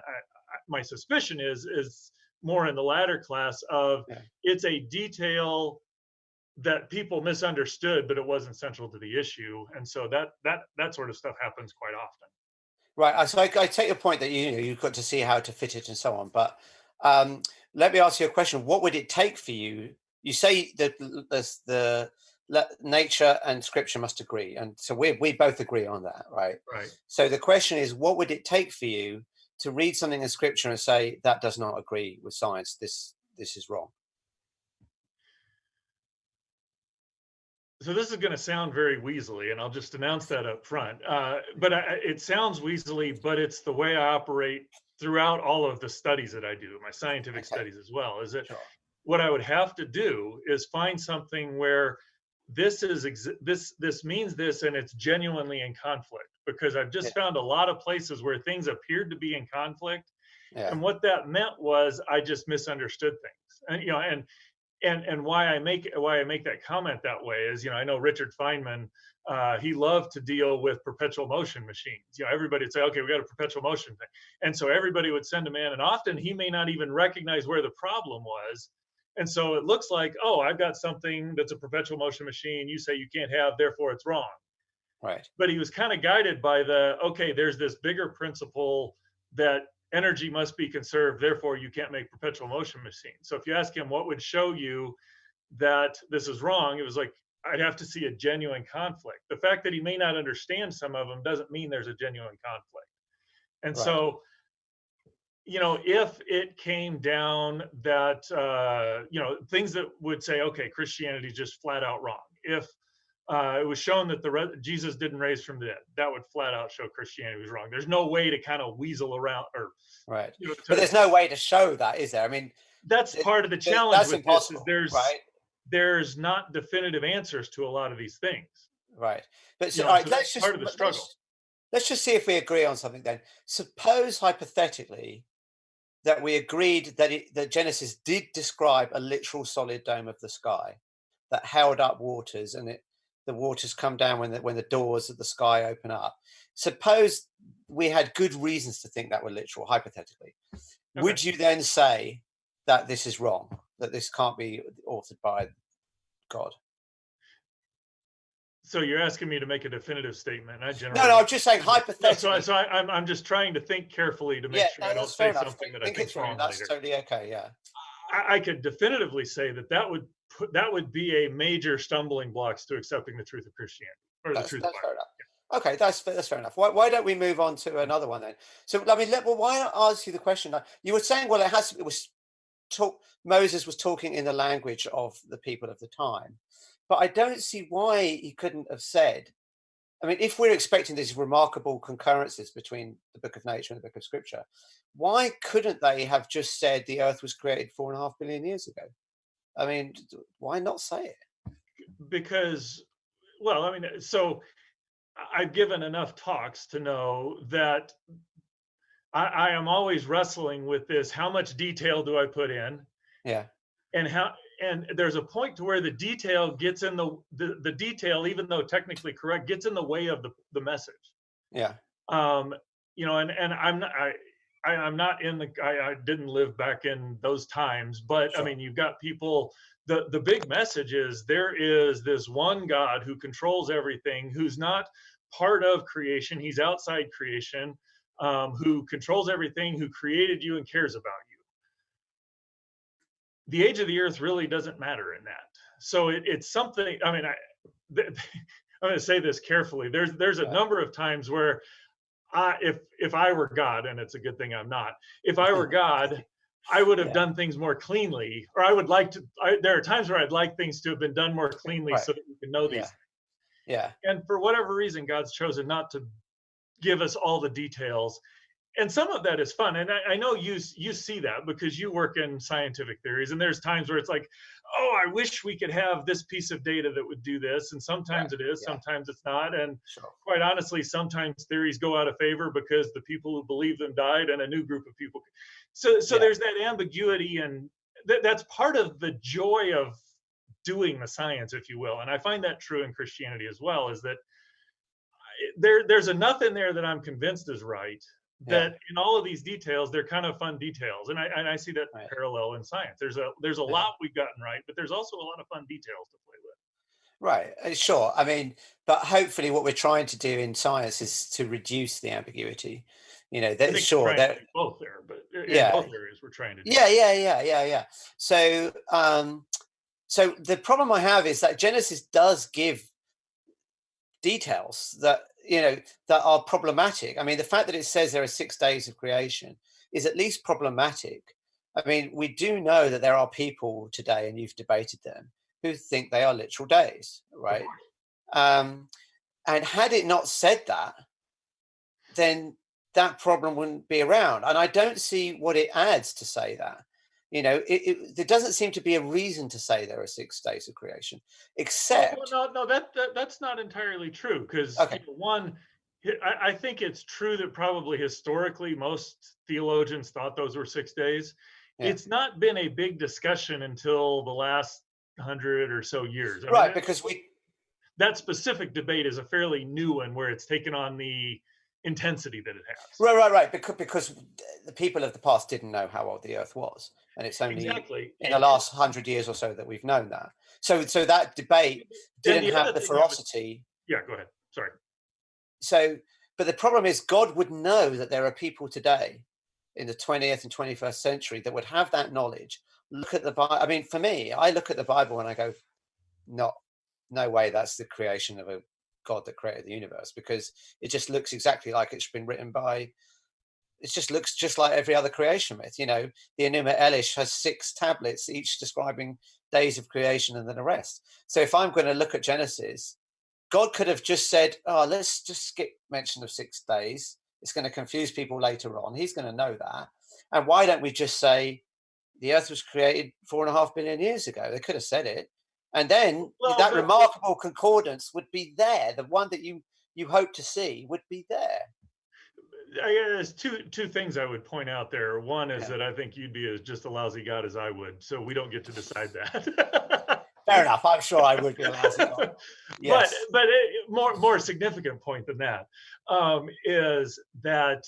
my suspicion is more in the latter class of it's a detail that people misunderstood, but it wasn't central to the issue. And so that sort of stuff happens quite often. Right. So I take your point that you've got to see how to fit it and so on. But let me ask you a question. What would it take for you? You say that the nature and scripture must agree, and so we both agree on that, right? Right. So the question is, what would it take for you to read something in scripture and say that does not agree with science? This is wrong. So this is going to sound very weaselly, and I'll just announce that up front. But it sounds weaselly, but it's the way I operate throughout all of the studies that I do, my scientific studies as well. Is that what I would have to do is find something where this means this, and it's genuinely in conflict, because I've just found a lot of places where things appeared to be in conflict, and what that meant was I just misunderstood things, and why I make that comment that way is, I know Richard Feynman, he loved to deal with perpetual motion machines. Everybody would say, okay, we got a perpetual motion thing. And so everybody would send him in, and often he may not even recognize where the problem was. And so it looks like, oh, I've got something that's a perpetual motion machine. You say you can't have, therefore it's wrong. Right. But he was kind of guided by okay, there's this bigger principle that energy must be conserved, therefore you can't make perpetual motion machines. So if you ask him what would show you that this is wrong, it was like, I'd have to see a genuine conflict. The fact that he may not understand some of them doesn't mean there's a genuine conflict. And so, if it came down that, things that would say, okay, Christianity is just flat out wrong. If it was shown that Jesus didn't raise from the dead, that would flat out show Christianity was wrong. There's no way to kind of weasel around but there's no way to show that, is there? I mean, that's part of the challenge. That's with impossible. This is there's not definitive answers to a lot of these things. Right. But so, all right, let's just part of the struggle. Let's just see if we agree on something then. Suppose hypothetically that we agreed that Genesis did describe a literal solid dome of the sky that held up waters, and the waters come down when the doors of the sky open up. Suppose we had good reasons to think that were literal, hypothetically. Okay. Would you then say that this is wrong, that this can't be authored by God? So you're asking me to make a definitive statement. No, I'm just saying hypothetically. So I'm just trying to think carefully to make sure I don't say something that I think is wrong. That's totally okay. Yeah, I could definitively say that would be a major stumbling blocks to accepting the truth of Christianity or the truth of the Bible. Fair enough. Okay, that's fair enough. Why don't we move on to another one then? So I mean, why not ask you the question? You were saying, well, Moses was talking in the language of the people of the time. But I don't see why he couldn't have said, I mean, if we're expecting these remarkable concurrences between the book of nature and the book of scripture, why couldn't they have just said the earth was created 4.5 billion years ago? I mean, why not say it? Because, well, I mean, so I've given enough talks to know that I am always wrestling with this. How much detail do I put in? Yeah. And there's a point to where the detail gets in the detail, even though technically correct, gets in the way of the message. Yeah. And I'm not in I didn't live back in those times, but sure. I mean, you've got people, the big message is there is this one God who controls everything, who's not part of creation. He's outside creation, who controls everything, who created you and cares about you. The age of the earth really doesn't matter in that. So it's something, I mean, I'm going to say this carefully. There's a number of times where if I were God, and it's a good thing I'm not, if I were God, I would have done things more cleanly, or I would like to, there are times where I'd like things to have been done more cleanly so that we can know these things. Yeah. And for whatever reason, God's chosen not to give us all the details. and some of that is fun. And I know you see that because you work in scientific theories, and there's times where it's like, oh, I wish we could have this piece of data that would do this. And sometimes Right. it is, Yeah. sometimes it's not. And Sure. quite honestly, sometimes theories go out of favor because the people who believe them died and a new group of people. So Yeah. there's that ambiguity, and that's part of the joy of doing the science, if you will. And I find that true in Christianity as well, is that there's enough in there that I'm convinced is right, Yeah. that in all of these details, they're kind of fun details. And I see that Right. parallel in science. There's a Yeah. lot we've gotten right, but there's also a lot of fun details to play with. Right. Sure. I mean, but hopefully what we're trying to do in science is to reduce the ambiguity. You know, I that think we're sure trying to that do both there, but in yeah. both areas, we're trying to do Yeah, yeah, yeah, yeah, yeah. So so the problem I have is that Genesis does give details that, you know, that are problematic. I mean, the fact that it says there are 6 days of creation is at least problematic. I mean, we do know that there are people today, and you've debated them, who think they are literal days, Of right? course. And had it not said that, then that problem wouldn't be around. And I don't see what it adds to say that. You know, there doesn't seem to be a reason to say there are 6 days of creation, Well, except, no, that's not entirely true, because okay, one, I think it's true that probably historically most theologians thought those were 6 days. yeah, It's not been a big discussion until the last 100 or so years. I mean, right, because that specific debate is a fairly new one where it's taken on the intensity that it has. right, because the people of the past didn't know how old the Earth was, and it's only Exactly. in the last 100 years or so that we've known that. So that debate And didn't the have other the thing I would, ferocity. yeah, go ahead. Sorry. So, but the problem is, God would know that there are people today in the 20th and 21st century that would have that knowledge. Look at the Bible. I mean, for me, I look at the Bible and I go, not, no way, that's the creation of a God that created the universe, because it just looks exactly like it's been written by. It just looks just like every other creation myth. You know, the Enuma Elish has 6 tablets, each describing days of creation and then the rest. So if I'm going to look at Genesis, God could have just said, "Oh, let's just skip mention of 6 days. It's going to confuse people later on. He's going to know that. And why don't we just say the Earth was created 4.5 billion years ago?" They could have said it, and then Well, that but remarkable concordance would be there. The one that you hope to see would be there. there's two things I would point out there. One is Yeah, that I think you'd be as just a lousy God as I would, so we don't get to decide that. fair enough. I'm sure I would be a lousy God. but Yes. more significant point than that, is that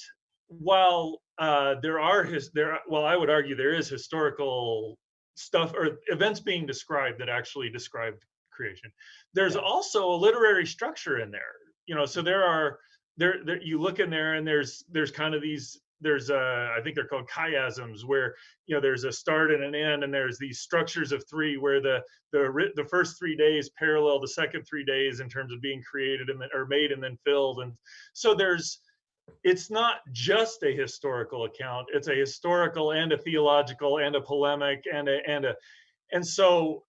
while well, I would argue there is historical stuff or events being described that actually described creation. There's Yeah. also a literary structure in there. So there you look in there, and there's kind of these, there's I think they're called chiasms, where there's a start and an end, and there's these structures of 3 where the first 3 days parallel the second 3 days in terms of being created and then, or made and then filled. And so it's not just a historical account, it's a historical and a theological and a polemic and so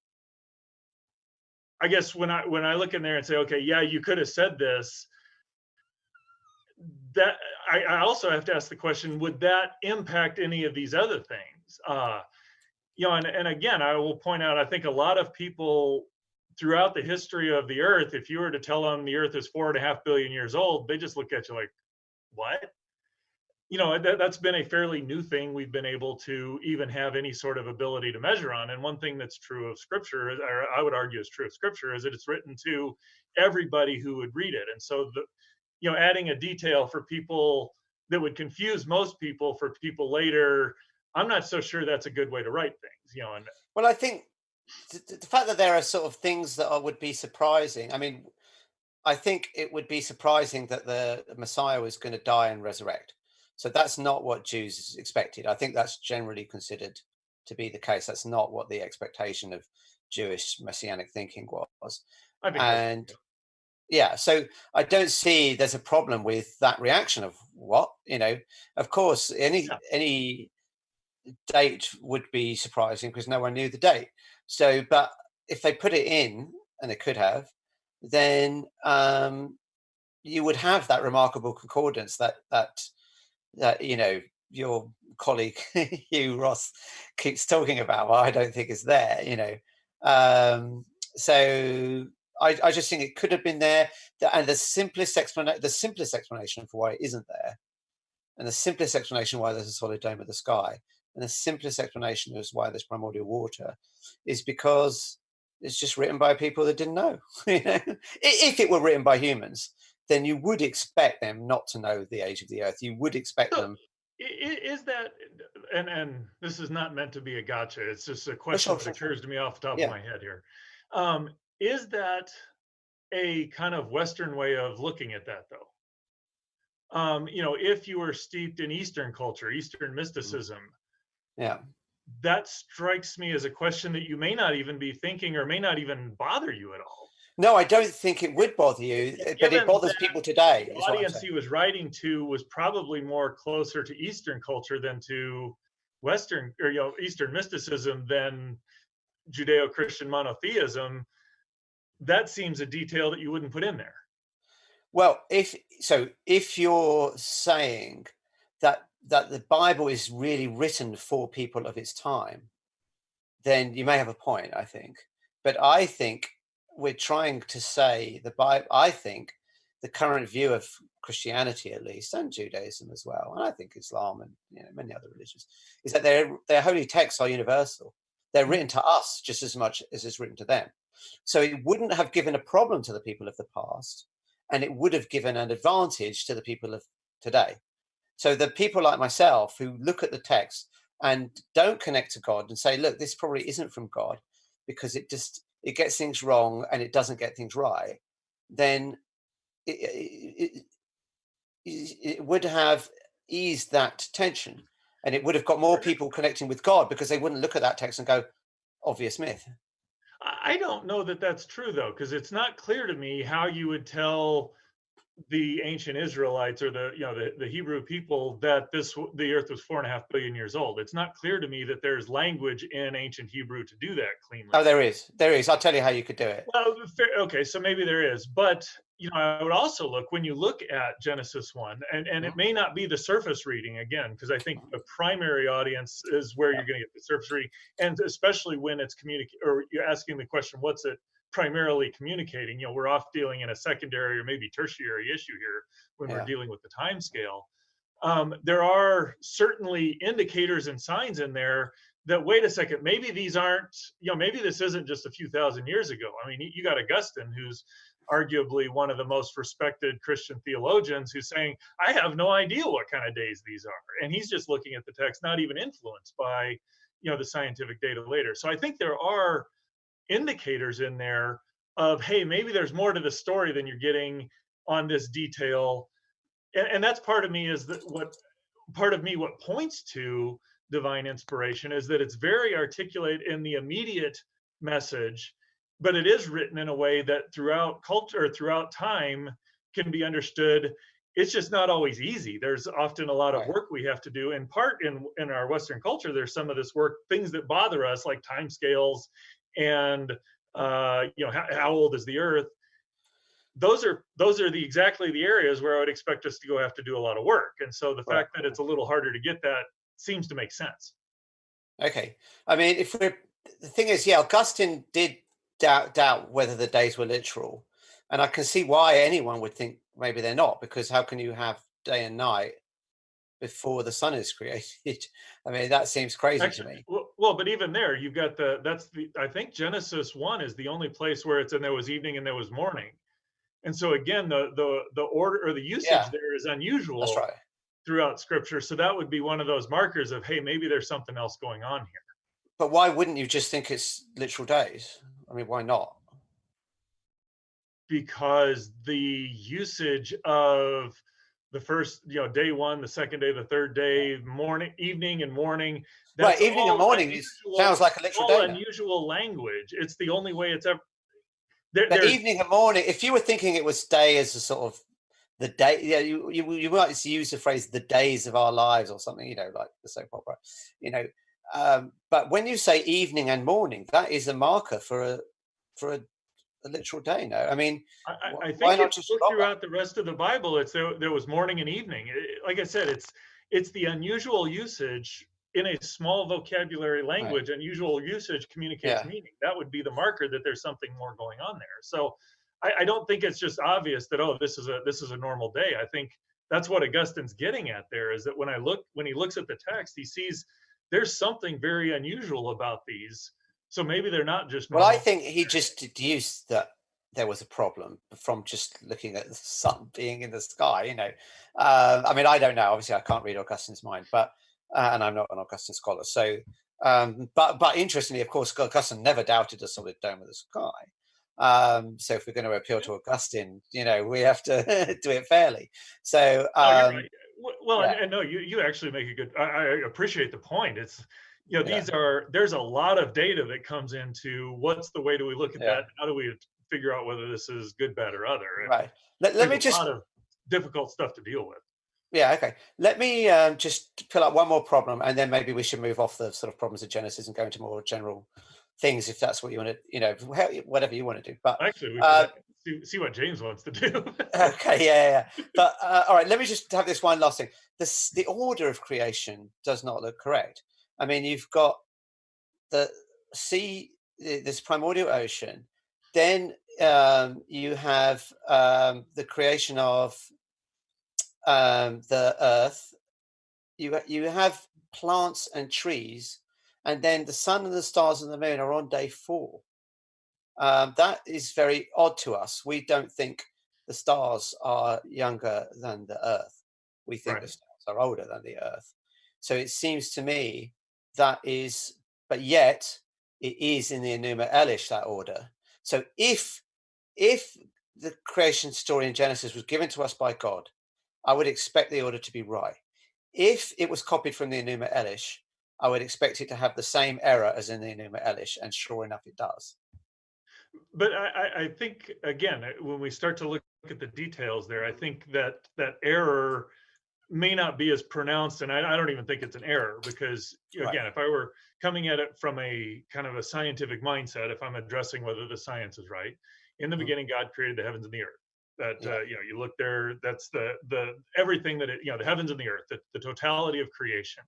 I guess when I look in there and say, okay, yeah, you could have said this, that I also have to ask the question, would that impact any of these other things? And again, I will point out, I think a lot of people throughout the history of the Earth, if you were to tell them the Earth is 4.5 billion years old, they just look at you like, what? That's been a fairly new thing we've been able to even have any sort of ability to measure on. And one thing that's true of Scripture, or I would argue is true of Scripture, is that it's written to everybody who would read it. And so adding a detail for people that would confuse most people for people later, I'm not so sure that's a good way to write things. And Well, I think the fact that there are sort of things that would be surprising. I mean, I think it would be surprising that the Messiah was going to die and resurrect. So that's not what Jews expected. I think that's generally considered to be the case. That's not what the expectation of Jewish messianic thinking was. I think that's And yeah, so I don't see there's a problem with that reaction of what, of course, any date would be surprising because no one knew the date. So, but if they put it in, and they could have, then you would have that remarkable concordance, that your colleague Hugh Ross keeps talking about. Well, I don't think is there. So I just think it could have been there. And the simplest explanation for why it isn't there, and the simplest explanation why there's a solid dome of the sky, and the simplest explanation is why there's primordial water, is because it's just written by people that didn't know. If it were written by humans, then you would expect them not to know the age of the Earth. You would expect So them. is that, and this is not meant to be a gotcha. It's just a Oh, question sure, that sure, sure. occurs to me off the top of Yeah. my head here. Is that a kind of Western way of looking at that, though? If you were steeped in Eastern culture, Eastern mysticism, Yeah. that strikes me as a question that you may not even be thinking or may not even bother you at all. No, I don't think it would bother you, but it Given bothers that people today, the is what I'm audience saying. he was writing to was probably more closer to Eastern culture than to Western or Eastern mysticism than Judeo-Christian monotheism, that seems a detail that you wouldn't put in there. Well, if you're saying that the Bible is really written for people of its time, then you may have a point, I think. But I think we're trying to say the Bible. I think the current view of Christianity, at least, and Judaism as well, and I think Islam and many other religions, is that their holy texts are universal. They're written to us just as much as it's written to them. So it wouldn't have given a problem to the people of the past, and it would have given an advantage to the people of today. So the people like myself who look at the text and don't connect to God and say, look, this probably isn't from God because it gets things wrong and it doesn't get things right, then it would have eased that tension, and it would have got more people connecting with God because they wouldn't look at that text and go, obvious myth. I don't know that that's true, though, because it's not clear to me how you would tell the ancient Israelites or the Hebrew people that the earth was 4.5 billion years old. It's not clear to me that there's language in ancient Hebrew to do that cleanly. Oh, there is. I'll tell you how you could do it. Well, okay, so maybe there is, but I would also look when you look at Genesis 1, and it may not be the surface reading again, because I think the primary audience is where you're going to get the surface reading, and especially when it's or you're asking the question, what's it primarily communicating? We're off dealing in a secondary or maybe tertiary issue here when we're dealing with the time scale. There are certainly indicators and signs in there that, wait a second, maybe these aren't, maybe this isn't just a few thousand years ago. I mean, you got Augustine, who's arguably one of the most respected Christian theologians, who's saying, I have no idea what kind of days these are. And he's just looking at the text, not even influenced by, the scientific data later. So I think there are indicators in there of, hey, maybe there's more to the story than you're getting on this detail. And that's part of me what points to divine inspiration is that it's very articulate in the immediate message, but it is written in a way that throughout culture or throughout time can be understood. It's just not always easy. There's often a lot of work we have to do. In part, in our Western culture, there's some of this work, things that bother us, like timescales and how old is the Earth. Those are exactly the areas where I would expect us to have to do a lot of work. And so the fact that it's a little harder to get that seems to make sense. Okay. I mean, the thing is, Augustine did doubt whether the days were literal. And I can see why anyone would think maybe they're not, because how can you have day and night before the sun is created? I mean, that seems crazy to me. Well, but even there, you've got I think Genesis 1 is the only place where it's, and there was evening and there was morning. And so again, the order or the usage there is unusual. That's right. Throughout Scripture. So that would be one of those markers of, hey, maybe there's something else going on here. But why wouldn't you just think it's literal days? I mean, why not? Because the usage of the first, day one, the second day, the third day, morning, evening, and morning. Right, evening and morning sounds like a literal day. Unusual language. It's the only way it's ever. But evening and morning. If you were thinking it was day as a sort of the day, you might use the phrase "the days of our lives" or something, like the soap opera, But when you say evening and morning, that is a marker for a literal day. No, I mean, I think if you look throughout the rest of the Bible, it's there was morning and evening. Like I said, it's the unusual usage in a small vocabulary language. Unusual usage communicates Yeah. meaning. That would be the marker that there's something more going on there. So I don't think it's just obvious that, oh, this is a normal day. I think that's what Augustine's getting at there, is that when he looks at the text, he sees there's something very unusual about these. So maybe they're not just Well, I normal. think he just deduced that there was a problem from just looking at the sun being in the sky. I mean, I don't know. Obviously, I can't read Augustine's mind, but and I'm not an Augustine scholar. So, but interestingly, of course, Augustine never doubted a solid dome of the sky. So, if we're going to appeal to Augustine, we have to do it fairly. So, Oh, you're right. Well, yeah, and no, you actually make a good. I appreciate the point. It's yeah, there's a lot of data that comes into what's the way do we look at yeah, that? How do we figure out whether this is good, bad, or other? And right. Let there's me a just lot of difficult stuff to deal with. Yeah, okay. Let me just pull up one more problem, and then maybe we should move off the sort of problems of Genesis and go into more general things, if that's what you want to, whatever you want to do. But Actually, we should see what James wants to do. okay, yeah. But all right, let me just have this one last thing. The order of creation does not look correct. I mean, you've got the sea, this primordial ocean, then you have the creation of the earth. You have plants and trees, and then the sun and the stars and the moon are on day 4. That is very odd to us. We don't think the stars are younger than the earth. We think the Right. stars are older than the earth. So it seems to me that is, but yet it is in the Enuma Elish, that order. So if the creation story in Genesis was given to us by God, I would expect the order to be right. If it was copied from the Enuma Elish, I would expect it to have the same error as in the Enuma Elish, and sure enough, it does. But I think again, when we start to look at the details there, I think that error may not be as pronounced, and I don't even think it's an error, because Right. again, if I were coming at it from a kind of a scientific mindset, if I'm addressing whether the science is right, in the Mhm. beginning God created the heavens and the earth. That Yeah. you look there, that's the everything that the heavens and the earth, the totality of creation.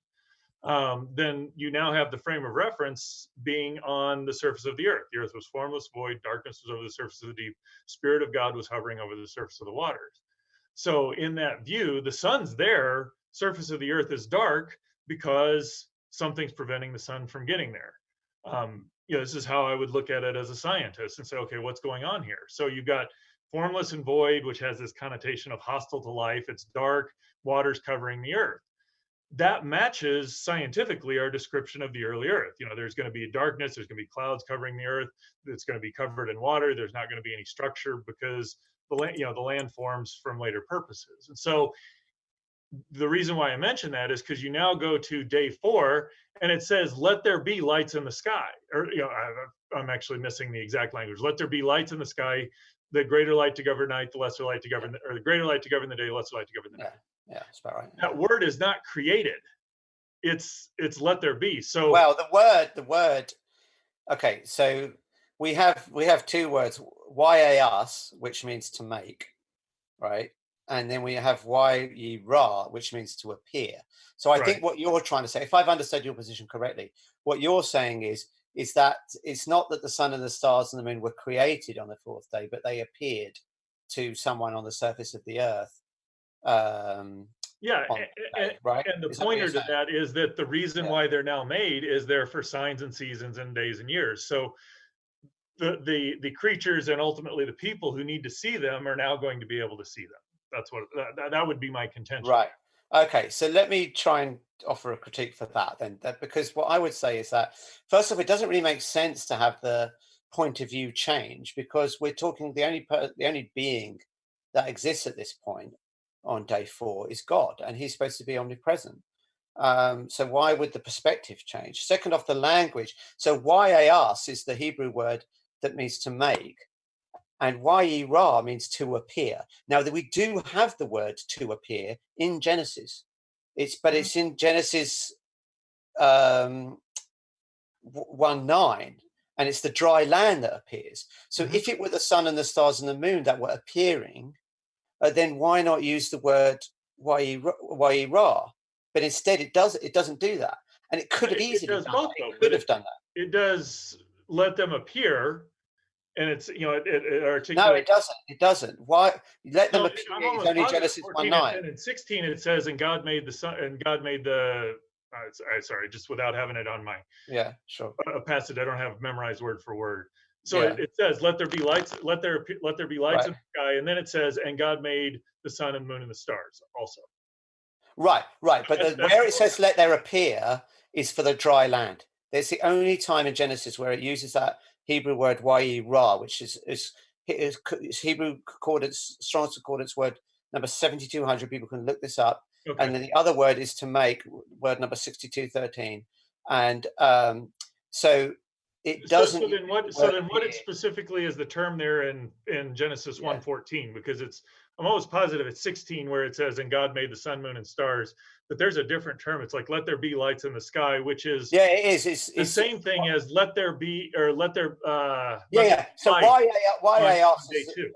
Then you now have the frame of reference being on the surface of the earth. The earth was formless, void, darkness was over the surface of the deep, Spirit of God was hovering over the surface of the waters. So in that view, the sun's there, surface of the earth is dark because something's preventing the sun from getting there. This is how I would look at it as a scientist and say, okay, what's going on here? So you've got formless and void, which has this connotation of hostile to life. It's dark, water's covering the earth. That matches scientifically our description of the early earth. There's going to be darkness, there's going to be clouds covering the earth, it's going to be covered in water, there's not going to be any structure because the land forms from later purposes. And so the reason why I mention that is because you now go to day 4 and it says, let there be lights in the sky. Or, I'm actually missing the exact language. Let there be lights in the sky, the greater light to govern night, the lesser light to govern, or the greater light to govern the day, the lesser light to govern the night. Yeah, that's about right. That word is not created. It's let there be. So Well, the word. Okay, so we have 2 words: yas, which means to make, right? And then we have ra, which means to appear. So I right. think what you're trying to say, if I've understood your position correctly, what you're saying is that it's not that the sun and the stars and the moon were created on the 4th day, but they appeared to someone on the surface of the earth. Yeah, On that day, right? and the Is that what you're pointer to saying? that is that the reason Yeah. why they're now made is they're for signs and seasons and days and years. So the creatures and ultimately the people who need to see them are now going to be able to see them. That's what that would be my contention. Right. Okay. So let me try and offer a critique for that then. Because what I would say is that, first off, it doesn't really make sense to have the point of view change, because we're talking the only being that exists at this point on day 4 is God, and he's supposed to be omnipresent. So why would the perspective change? Second off, the language. So yas is the Hebrew word that means to make, and ra means to appear. Now that we do have the word to appear in Genesis, it's in Genesis 1:9, and it's the dry land that appears. So if it were the sun and the stars and the moon that were appearing, then why not use the word ra? but instead it doesn't do that, and it could have easily does done both that. though. It could have done that. It does let them appear, and it's it No, articulates. it doesn't. It doesn't. Why let them No, appear? I'm It's almost only positive. Genesis 14 1:9. and 16 it says, and God made the sun, and God made the. Sorry, just without having it on my Yeah, sure. passage, I don't have memorized word for word. So Yeah. it says, "Let there be lights. Let there be lights Right. in the sky," and then it says, "And God made the sun and moon and the stars." Also, Right. But that's where it says "let there appear" is for the dry land. It's the only time in Genesis where it uses that Hebrew word "ra," which is Hebrew concordance, Strong's concordance word number 7,200. People can look this up. okay. And then the other word is "to make," word number 6213. And so it doesn't. So then what it specifically is the term there in Genesis 1:14, because I'm almost positive it's 16 where it says, "And God made the sun, moon, and stars," but there's a different term. It's like "let there be lights in the sky," which is it is. the It's same thing as "let there be," or "let there So light why I on asked day two."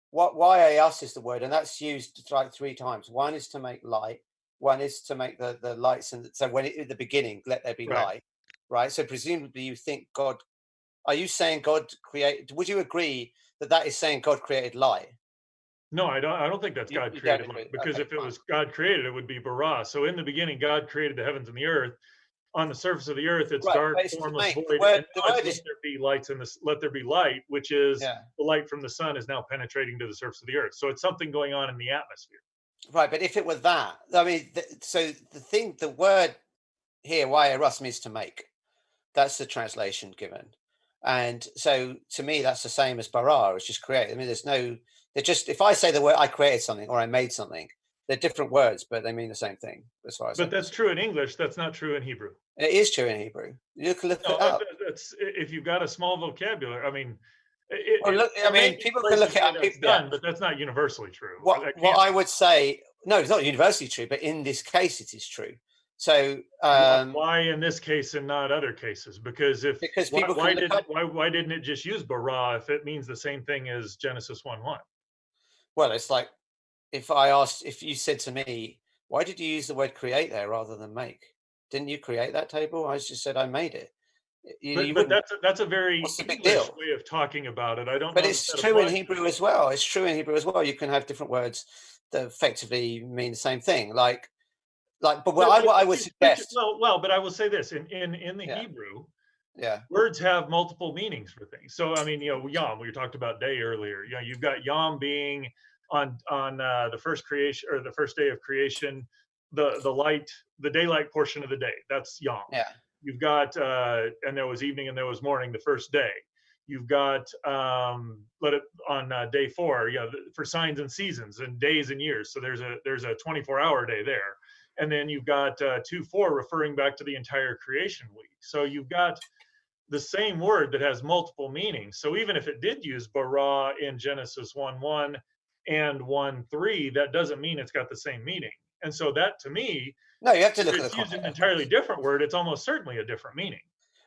why I asked is the word, and that's used like 3 times. One is to make light. One is to make the lights, and so when at the beginning, let there be Right. light. Right. So presumably, you think God. Are you saying God created? Would you agree that is saying God created light? No, I don't think that's You God don't created agree. light, because Okay, if it fine. was God created, it would be bara. So in the beginning, God created the heavens and the earth. On the surface of the earth, it's Right, dark, but it's to formless, make. void, and The now it's word is let there be lights in this. Let there be light, which is yeah. the light from the sun is now penetrating to the surface of the earth. So it's something going on in the atmosphere. Right, but if it were that, I mean, so the word here, why Eros means to make. That's the translation given. And so to me, that's the same as bara, it's just create. I mean, they're just, if I say the word I created something or I made something, they're different words, but they mean the same thing as far as But I'm that's concerned. true in English. That's not true in Hebrew. It is true in Hebrew. You can look No, it up. that's if you've got a small vocabulary. I mean, Well, look, I there may mean, be people can places look it where up. that's Yeah. done, but that's not universally true. That What can't I would say, no, it's not universally true, but in this case, it is true. So why in this case and not other cases? Because because people can look up. why didn't it just use bara if it means the same thing as Genesis 1:1? Well, it's like if you said to me, why did you use the word create there rather than make? Didn't you create that table? I just said I made it. You But wouldn't. that's a very What's the big English deal? way of talking about it. I don't But know that it's that true in applies. Hebrew as well. It's true in Hebrew as well. You can have different words that effectively mean the same thing. But what I would suggest. But I will say this in the Yeah, Hebrew, yeah, words have multiple meanings for things. So I mean, yom. We talked about day earlier. You've got yom being on the first creation or the first day of creation, the light, the daylight portion of the day. That's yom. yeah. You've got and there was evening and there was morning, the first day. You've got let it on day 4, for signs and seasons and days and years. So there's a 24-hour day there, and then you've got 2:4 referring back to the entire creation week. So you've got the same word that has multiple meanings. So even if it did use bara in Genesis 1:1 and 1:3, that doesn't mean it's got the same meaning. And so that to me, No, you have to if look at the it's used context, an of course. entirely different word, it's almost certainly a different meaning.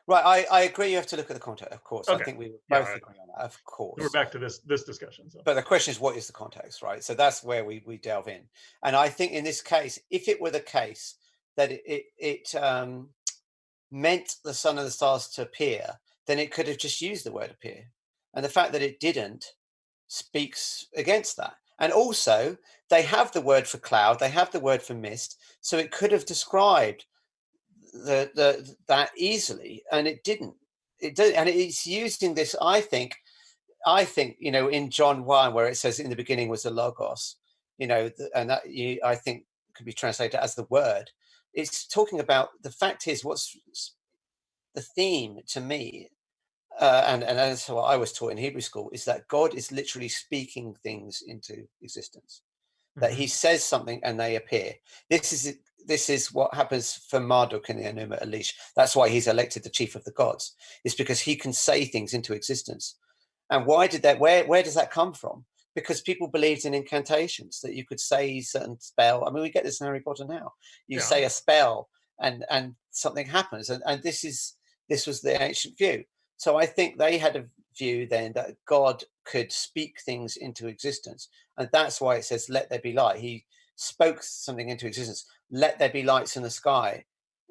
Right, I agree. You have to look at the context, of course. I Okay. think we would Yeah. both agree on that, of We're course. back to this discussion. So. But the question is, what is the context, right? So that's where we delve in. And I think in this case, if it were the case that it meant the sun and the stars to appear, then it could have just used the word appear. And the fact that it didn't speaks against that. And also, they have the word for cloud, they have the word for mist, so it could have described that easily, and it didn't. It did, and it's using this. I think in John 1 where it says in the beginning was the logos, and that I think could be translated as the word. It's talking about the fact is what's the theme to me, and that's what I was taught in Hebrew school, is that God is literally speaking things into existence. That he says something and they appear. This is what happens for Marduk in the Enuma Elish. That's why he's elected the chief of the gods. It's because he can say things into existence. And why did that? Where does that come from? Because people believed in incantations, that you could say a certain spell. I mean, we get this in Harry Potter now. You say a spell and something happens. And this was the ancient view. So I think they had a view then that God could speak things into existence. And that's why it says, let there be light. He spoke something into existence. Let there be lights in the sky.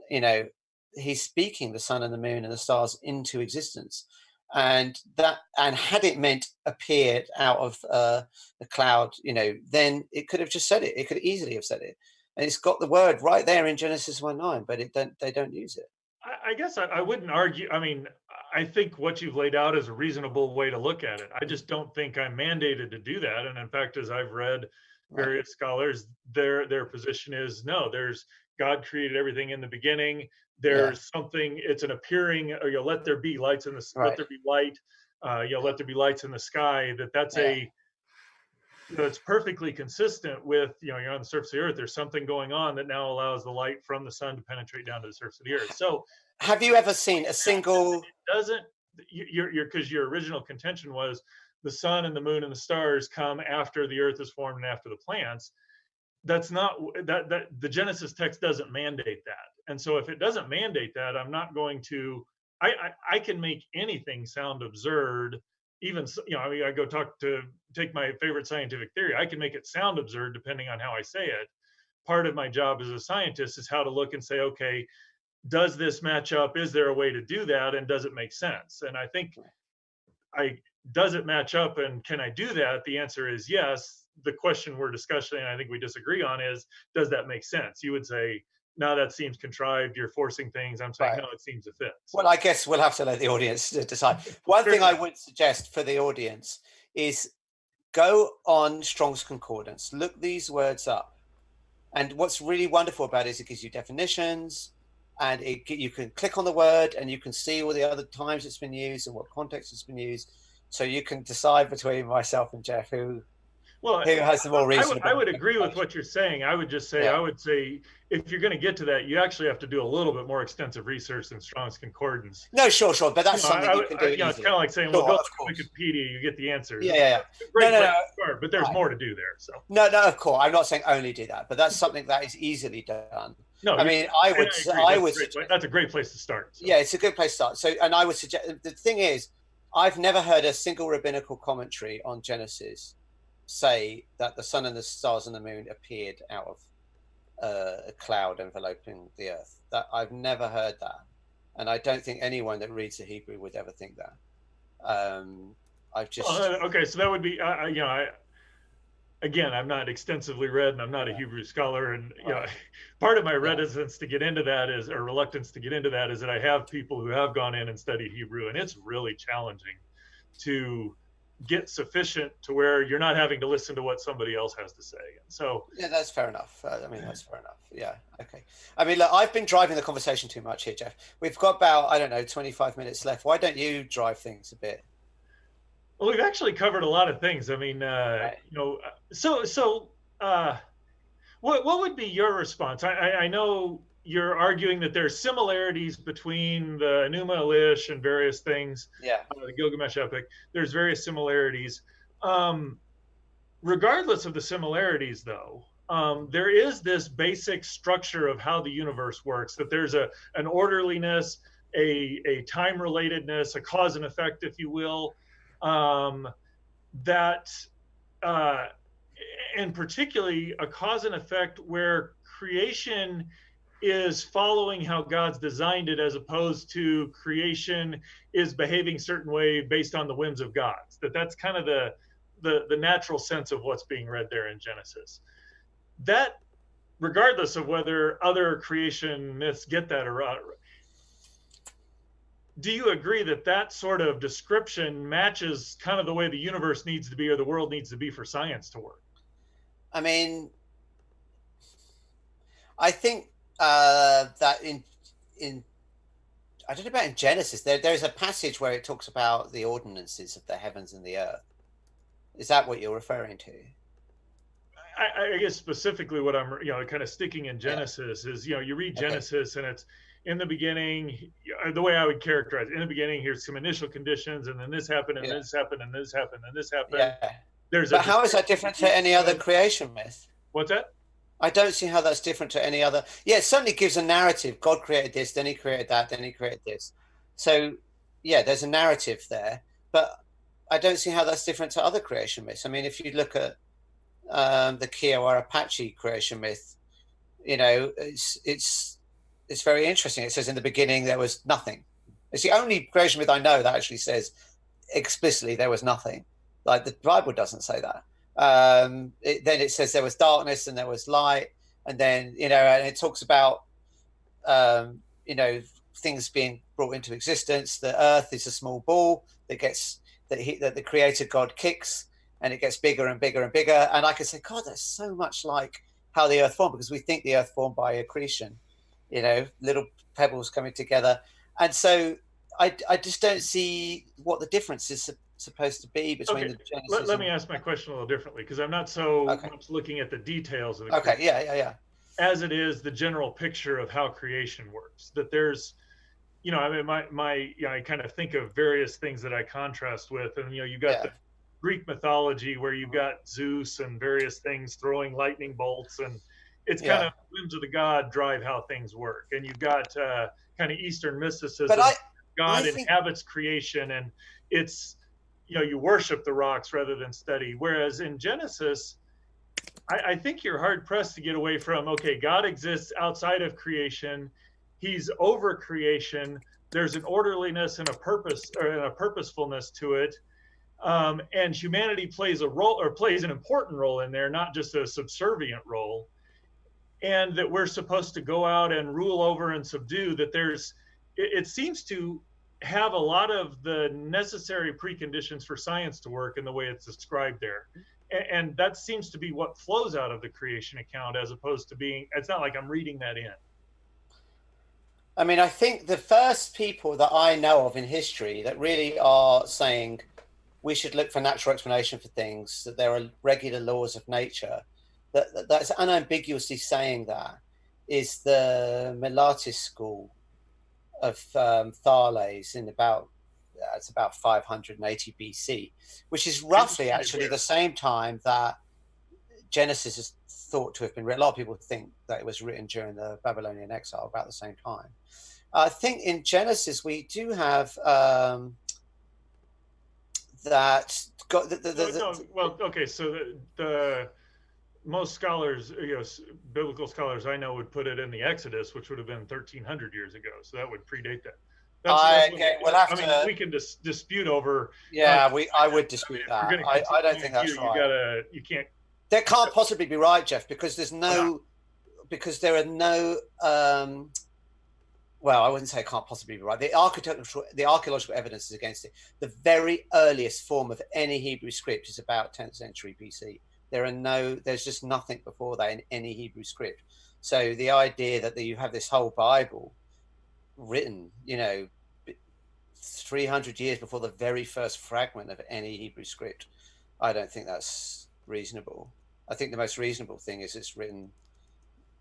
You know, he's speaking the sun and the moon and the stars into existence. And had it meant appeared out of the cloud, you know, then it could have just said it. It could easily have said it. And it's got the word right there in Genesis 1:9, but they don't use it. I guess I wouldn't argue. I mean, I think what you've laid out is a reasonable way to look at it. I just don't think I'm mandated to do that. And in fact, as I've read various scholars, their position is no, there's God created everything in the beginning. There's something, it's an appearing, or you'll let there be lights in the, let there be light, you'll let there be lights in the sky, that's it's perfectly consistent with, you know, you're on the surface of the earth, there's something going on that now allows the light from the sun to penetrate down to the surface of the earth. So have you ever seen a single, it doesn't, because your original contention was the sun and the moon and the stars come after the earth is formed and after the plants. That's not that the Genesis text doesn't mandate that. And so if it doesn't mandate that, I'm not going to, I can make anything sound absurd. Even, you know, I mean, I go take my favorite scientific theory. I can make it sound absurd depending on how I say it. Part of my job as a scientist is how to look and say, okay, does this match up? Is there a way to do that? And does it make sense? And I think does it match up and can I do that? The answer is yes. The question we're discussing, and I think we disagree on, is does that make sense? You would say, no, that seems contrived. You're forcing things. I'm saying, no, it seems to fit. So. Well, I guess we'll have to let the audience decide. One thing I would suggest for the audience is go on Strong's Concordance, look these words up. And what's really wonderful about it is it gives you definitions, and you can click on the word and you can see all the other times it's been used and what context it's been used. So you can decide between myself and Jeff who has the more reasonable. I would agree with what you're saying. I would just say, I would say, if you're going to get to that, you actually have to do a little bit more extensive research than Strong's Concordance. No, sure. But that's something you can do. It's kind of like saying, well, go to Wikipedia, you get the answers. Yeah. No. But there's more to do there. So. No, of course. I'm not saying only do that, but that's something that is easily done. No, I mean, I would. That's a great place to start. So. Yeah, it's a good place to start. So, and I would suggest, the thing is, I've never heard a single rabbinical commentary on Genesis say that the sun and the stars and the moon appeared out of a cloud enveloping the earth. That I've never heard that, and I don't think anyone that reads the Hebrew would ever think that. I've just okay, so that would be you know, again, I'm not extensively read, and I'm not a Hebrew scholar, and you know, part of my reticence to get into that is, or reluctance to get into that, is that I have people who have gone in and studied Hebrew, and it's really challenging to get sufficient to where you're not having to listen to what somebody else has to say. And so that's fair enough. I mean, that's fair enough. Yeah. Okay. I mean, look, I've been driving the conversation too much here, Jeff. We've got about, I don't know, 25 minutes left. Why don't you drive things a bit? Well, we've actually covered a lot of things. I mean, you know, so what would be your response? I know you're arguing that there's similarities between the Enuma Elish and various things. The Gilgamesh epic. There's various similarities. Regardless of the similarities, though, there is this basic structure of how the universe works. That there's an orderliness, a time relatedness, a cause and effect, if you will. And particularly a cause and effect where creation is following how God's designed it, as opposed to creation is behaving a certain way based on the whims of God. That's kind of the natural sense of what's being read there in Genesis. That, regardless of whether other creation myths get that or not, do you agree that that sort of description matches kind of the way the universe needs to be, or the world needs to be, for science to work? I mean, I think that in I don't know about in Genesis, there's a passage where it talks about the ordinances of the heavens and the earth. Is that what you're referring to? I guess specifically what I'm, you know, kind of sticking in Genesis is, you know, you read Genesis and it's in the beginning, the way I would characterize it, in the beginning, here's some initial conditions, and then this happened, and this happened, and this happened, and this happened. But how is that different to any other creation myth? What's that? I don't see how that's different to any other. Yeah, it certainly gives a narrative. God created this, then he created that, then he created this. So, yeah, there's a narrative there. But I don't see how that's different to other creation myths. I mean, if you look at the Kiowa Apache creation myth, it's very interesting. It says in the beginning there was nothing. It's the only creation myth I know that actually says explicitly there was nothing. Like the Bible doesn't say that. Then it says there was darkness and there was light, and then and it talks about things being brought into existence. The earth is a small ball that the creator God kicks, and it gets bigger and bigger and bigger. And I could say, God, that's so much like how the earth formed, because we think the earth formed by accretion, little pebbles coming together. And so I just don't see what the difference is supposed to be between the Genesis. Let me ask my question a little differently, because I'm not so much looking at the details of the creation. Yeah. As it is the general picture of how creation works. That there's, I kind of think of various things that I contrast with, and you got the Greek mythology where you've got Zeus and various things throwing lightning bolts, and it's kind of whims of the god drive how things work. And you've got kind of Eastern mysticism. But God inhabits creation, and it's, you worship the rocks rather than study. Whereas in Genesis, I think you're hard pressed to get away from, okay, God exists outside of creation. He's over creation. There's an orderliness and a purpose, or a purposefulness to it. And humanity plays a role, or plays an important role in there, not just a subservient role. And that we're supposed to go out and rule over and subdue. That it seems to have a lot of the necessary preconditions for science to work in the way it's described there. And that seems to be what flows out of the creation account, as opposed to being, it's not like I'm reading that in. I mean, I think the first people that I know of in history that really are saying we should look for natural explanation for things, that there are regular laws of nature, that's unambiguously saying that, is the Miletus school of Thales in about 580 BC, which is roughly actually the same time that Genesis is thought to have been written. A lot of people think that it was written during the Babylonian exile, about the same time. I think in Genesis we do have that. So the most scholars, biblical scholars I know, would put it in the Exodus, which would have been 1,300 years ago. So that would predate that. We can dispute over. Yeah, I would dispute that. I don't think that's right. You can't. That can't possibly be right, Jeff, because there are no. Well, I wouldn't say it can't possibly be right. The archaeological evidence is against it. The very earliest form of any Hebrew script is about 10th century BC. There's just nothing before that in any Hebrew script. So the idea that you have this whole Bible written, 300 years before the very first fragment of any Hebrew script, I don't think that's reasonable. I think the most reasonable thing is it's written.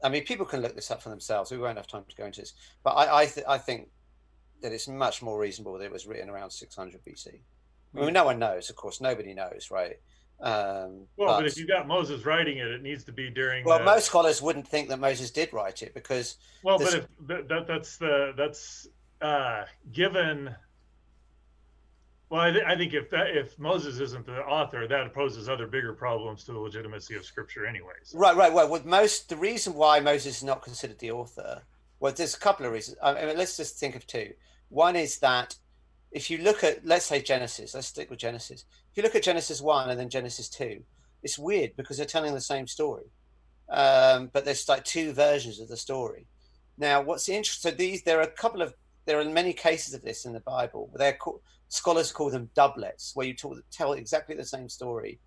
I mean, people can look this up for themselves. We won't have time to go into this, but I think that it's much more reasonable that it was written around 600 BC. I mean, no one knows, of course. Nobody knows, right? But if you got Moses writing it, it needs to be during. Well, most scholars wouldn't think that Moses did write it, because. Well, but if that's given. Well, I think if Moses isn't the author, that poses other bigger problems to the legitimacy of Scripture, anyways. Right. Well, the reason why Moses is not considered the author, well, there's a couple of reasons. I mean, let's just think of two. One is that if you look at, let's say Genesis, let's stick with Genesis. If you look at Genesis 1 and then Genesis 2, it's weird because they're telling the same story, but there's like two versions of the story. Now, what's interesting? So there are many cases of this in the Bible. Scholars call them doublets, where you tell exactly the same story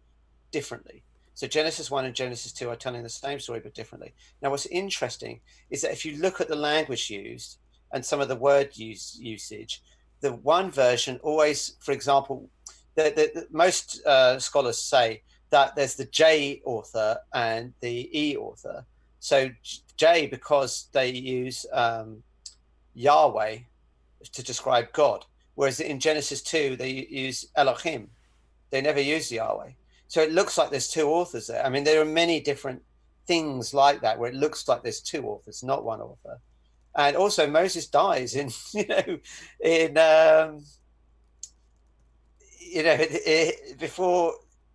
differently. So Genesis 1 and Genesis 2 are telling the same story but differently. Now, what's interesting is that if you look at the language used and some of the word usage, the one version always, for example, most scholars say that there's the J author and the E author. So J, because they use Yahweh to describe God, whereas in Genesis 2 they use Elohim. They never use Yahweh. So it looks like there's two authors there. I mean, there are many different things like that where it looks like there's two authors, not one author. And also Moses dies before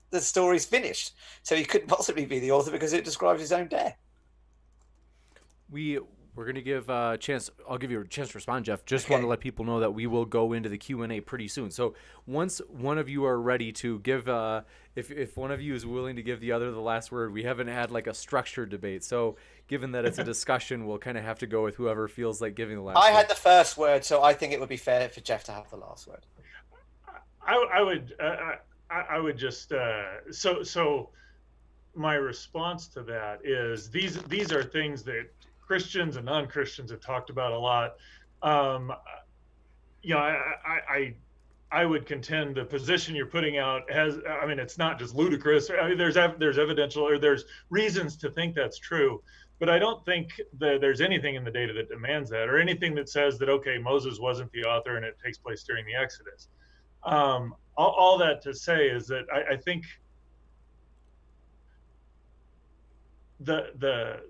the story's finished. So he couldn't possibly be the author because it describes his own death. We're gonna give a chance. I'll give you a chance to respond, Jeff. Just Okay. want to let people know that we will go into the Q&A pretty soon. So once one of you are ready to give, if one of you is willing to give the other the last word, we haven't had like a structured debate. So given that it's a discussion, we'll kind of have to go with whoever feels like giving the last. I word. had the first word, so I think it would be fair for Jeff to have the last word. I would just so my response to that is these are things that Christians and non-Christians have talked about a lot. You know, I would contend the position you're putting out has, I mean, it's not just ludicrous. I mean, there's evidential, or there's reasons to think that's true, but I don't think that there's anything in the data that demands that, or anything that says that, okay, Moses wasn't the author and it takes place during the Exodus. All that to say is that I think the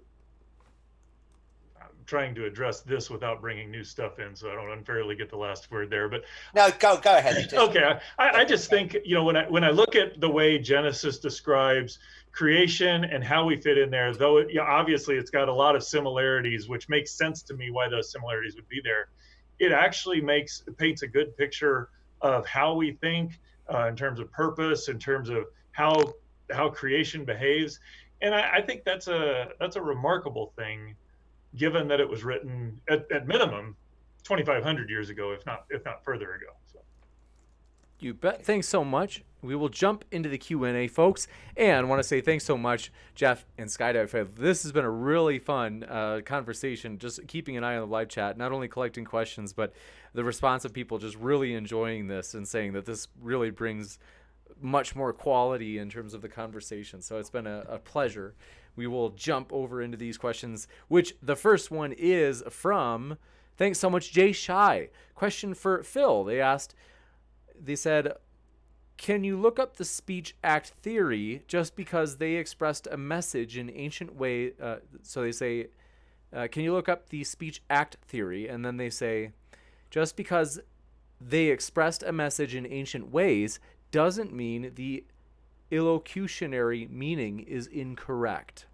I'm trying to address this without bringing new stuff in, so I don't unfairly get the last word there. But no, go ahead. Okay, I just think, you know, when I look at the way Genesis describes creation and how we fit in there, though obviously it's got a lot of similarities, which makes sense to me why those similarities would be there. It actually paints a good picture of how we think in terms of purpose, in terms of how creation behaves, and I think that's a remarkable thing, given that it was written at minimum 2,500 years ago, if not further ago. So. You bet. Thanks so much. We will jump into the Q&A, folks, and want to say thanks so much, Jeff and SkydivePhil. This has been a really fun conversation, just keeping an eye on the live chat, not only collecting questions, but the response of people just really enjoying this and saying that this really brings much more quality in terms of the conversation. So it's been a pleasure. We will jump over into these questions, which the first one is from, thanks so much, Jay Shy. Question for Phil. They said, can you look up the speech act theory just because they expressed a message in ancient way? So they say, can you look up the speech act theory? And then they say, just because they expressed a message in ancient ways doesn't mean the illocutionary meaning is incorrect.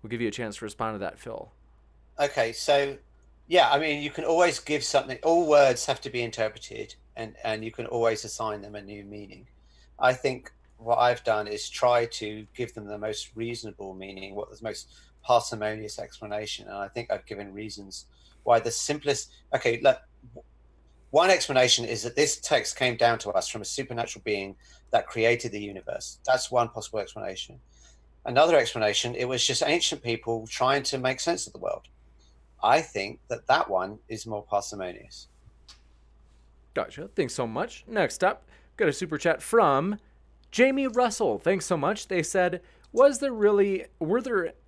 We'll give you a chance to respond to that, Phil. Okay, so yeah, I mean, you can always give something, all words have to be interpreted, and you can always assign them a new meaning. I think what I've done is try to give them the most reasonable meaning, what the most parsimonious explanation, and I think I've given reasons why the simplest, okay, look, one explanation is that this text came down to us from a supernatural being that created the universe. That's one possible explanation. Another explanation, it was just ancient people trying to make sense of the world. I think that one is more parsimonious. Gotcha. Thanks so much. Next up, got a super chat from Jamie Russell. Thanks so much. They said, were there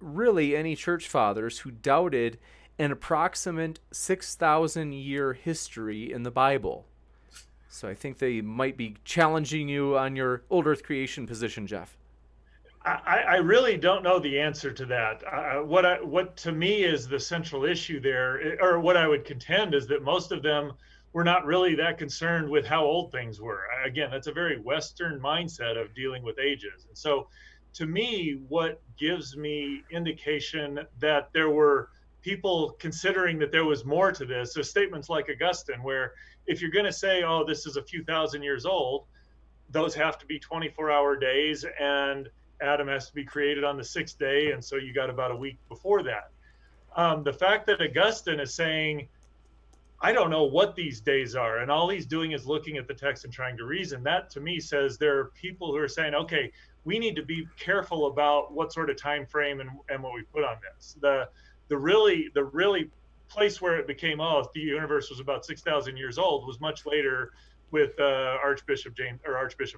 really any church fathers who doubted an approximate 6,000 year history in the Bible? So I think they might be challenging you on your old earth creation position, Jeff. I really don't know the answer to that. What to me is the central issue there, or what I would contend, is that most of them were not really that concerned with how old things were. Again, that's a very Western mindset of dealing with ages. And so to me, what gives me indication that there were people considering that there was more to this, so statements like Augustine, where if you're going to say, oh, this is a few thousand years old, those have to be 24-hour days, and Adam has to be created on the sixth day, and so you got about a week before that. The fact that Augustine is saying, I don't know what these days are, and all he's doing is looking at the text and trying to reason, that to me says there are people who are saying, okay, we need to be careful about what sort of time frame and what we put on this. The really place where it became, oh, the universe was about 6,000 years old, was much later with Archbishop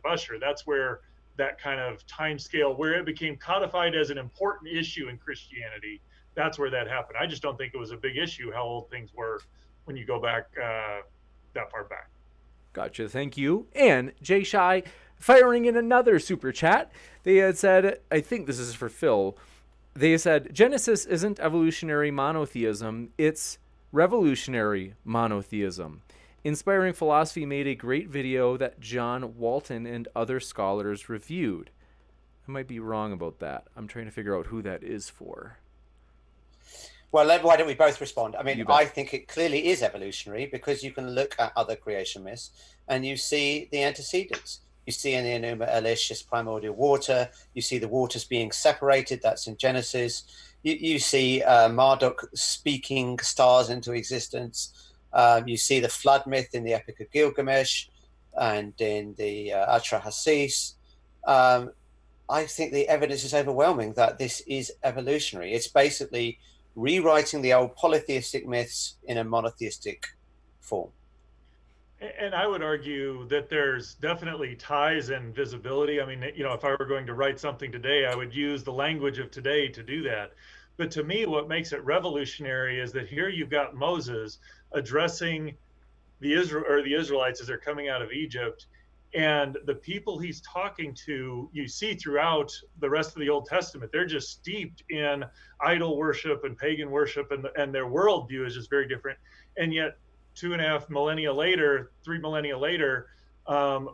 Usher. That's where that kind of time scale, where it became codified as an important issue in Christianity, that's where that happened. I just don't think it was a big issue how old things were when you go back that far back. Gotcha. Thank you. And Jay Shy firing in another super chat. They had said, I think this is for Phil. They said, Genesis isn't evolutionary monotheism, it's revolutionary monotheism. Inspiring Philosophy made a great video that John Walton and other scholars reviewed. I might be wrong about that. I'm trying to figure out who that is for. Well, why don't we both respond? I mean, You bet. I think it clearly is evolutionary because you can look at other creation myths and you see the antecedents. You see in the Enuma Elish just primordial water. You see the waters being separated. That's in Genesis. You see Marduk speaking stars into existence. You see the flood myth in the Epic of Gilgamesh and in the Atrahasis. I think the evidence is overwhelming that this is evolutionary. It's basically rewriting the old polytheistic myths in a monotheistic form. And I would argue that there's definitely ties and visibility. I mean, if I were going to write something today, I would use the language of today to do that. But to me, what makes it revolutionary is that here you've got Moses addressing the Israelites as they're coming out of Egypt, and the people he's talking to, you see throughout the rest of the Old Testament, they're just steeped in idol worship and pagan worship, and their worldview is just very different. And yet 2.5 millennia later, 3 millennia later,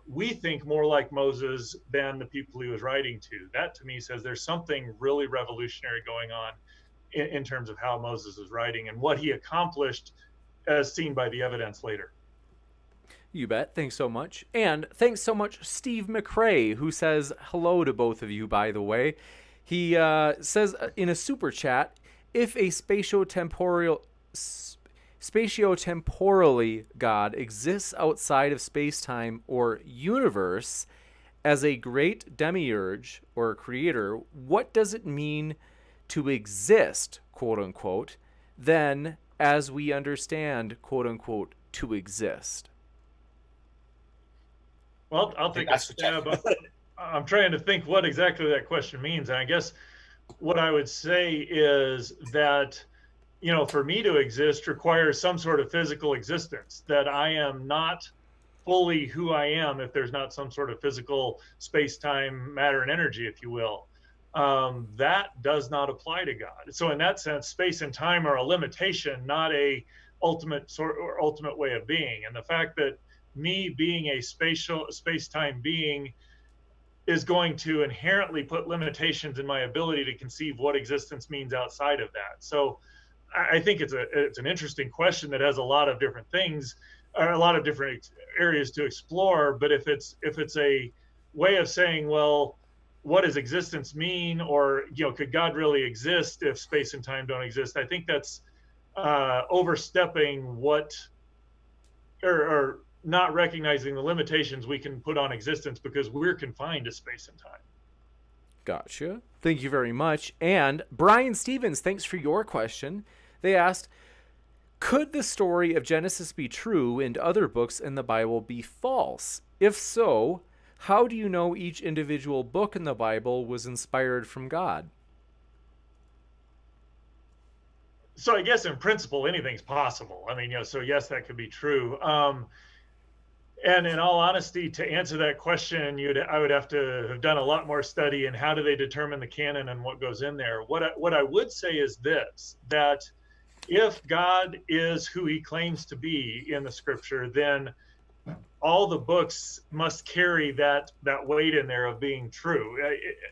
we think more like Moses than the people he was writing to. That to me says there's something really revolutionary going on in terms of how Moses is writing and what he accomplished as seen by the evidence later. You bet. Thanks so much. And thanks so much, Steve McRae, who says hello to both of you, by the way. He says in a super chat, if a spatiotemporally God exists outside of space-time or universe as a great demiurge or creator, what does it mean to exist, quote unquote, then as we understand, quote unquote, to exist? Well, I'll take a stab. I'm trying to think what exactly that question means. And I guess what I would say is that, for me to exist requires some sort of physical existence, that I am not fully who I am if there's not some sort of physical space-time, matter, and energy, if you will. That does not apply to God. So in that sense, space and time are a limitation, not a ultimate way of being. And the fact that me being a space-time being is going to inherently put limitations in my ability to conceive what existence means outside of that. So I think it's an interesting question that has a lot of different things, a lot of different areas to explore. But if it's a way of saying, well, what does existence mean, or could God really exist if space and time don't exist? I think that's overstepping or not recognizing the limitations we can put on existence because we're confined to space and time. Gotcha. Thank you very much. And Brian Stevens, thanks for your question. They asked, could the story of Genesis be true and other books in the Bible be false? If so, how do you know each individual book in the Bible was inspired from God? So I guess in principle, anything's possible. I mean, so yes, that could be true. And in all honesty, to answer that question, I would have to have done a lot more study in how do they determine the canon and what goes in there. What I would say is this, that if God is who he claims to be in the scripture, then all the books must carry that weight in there of being true.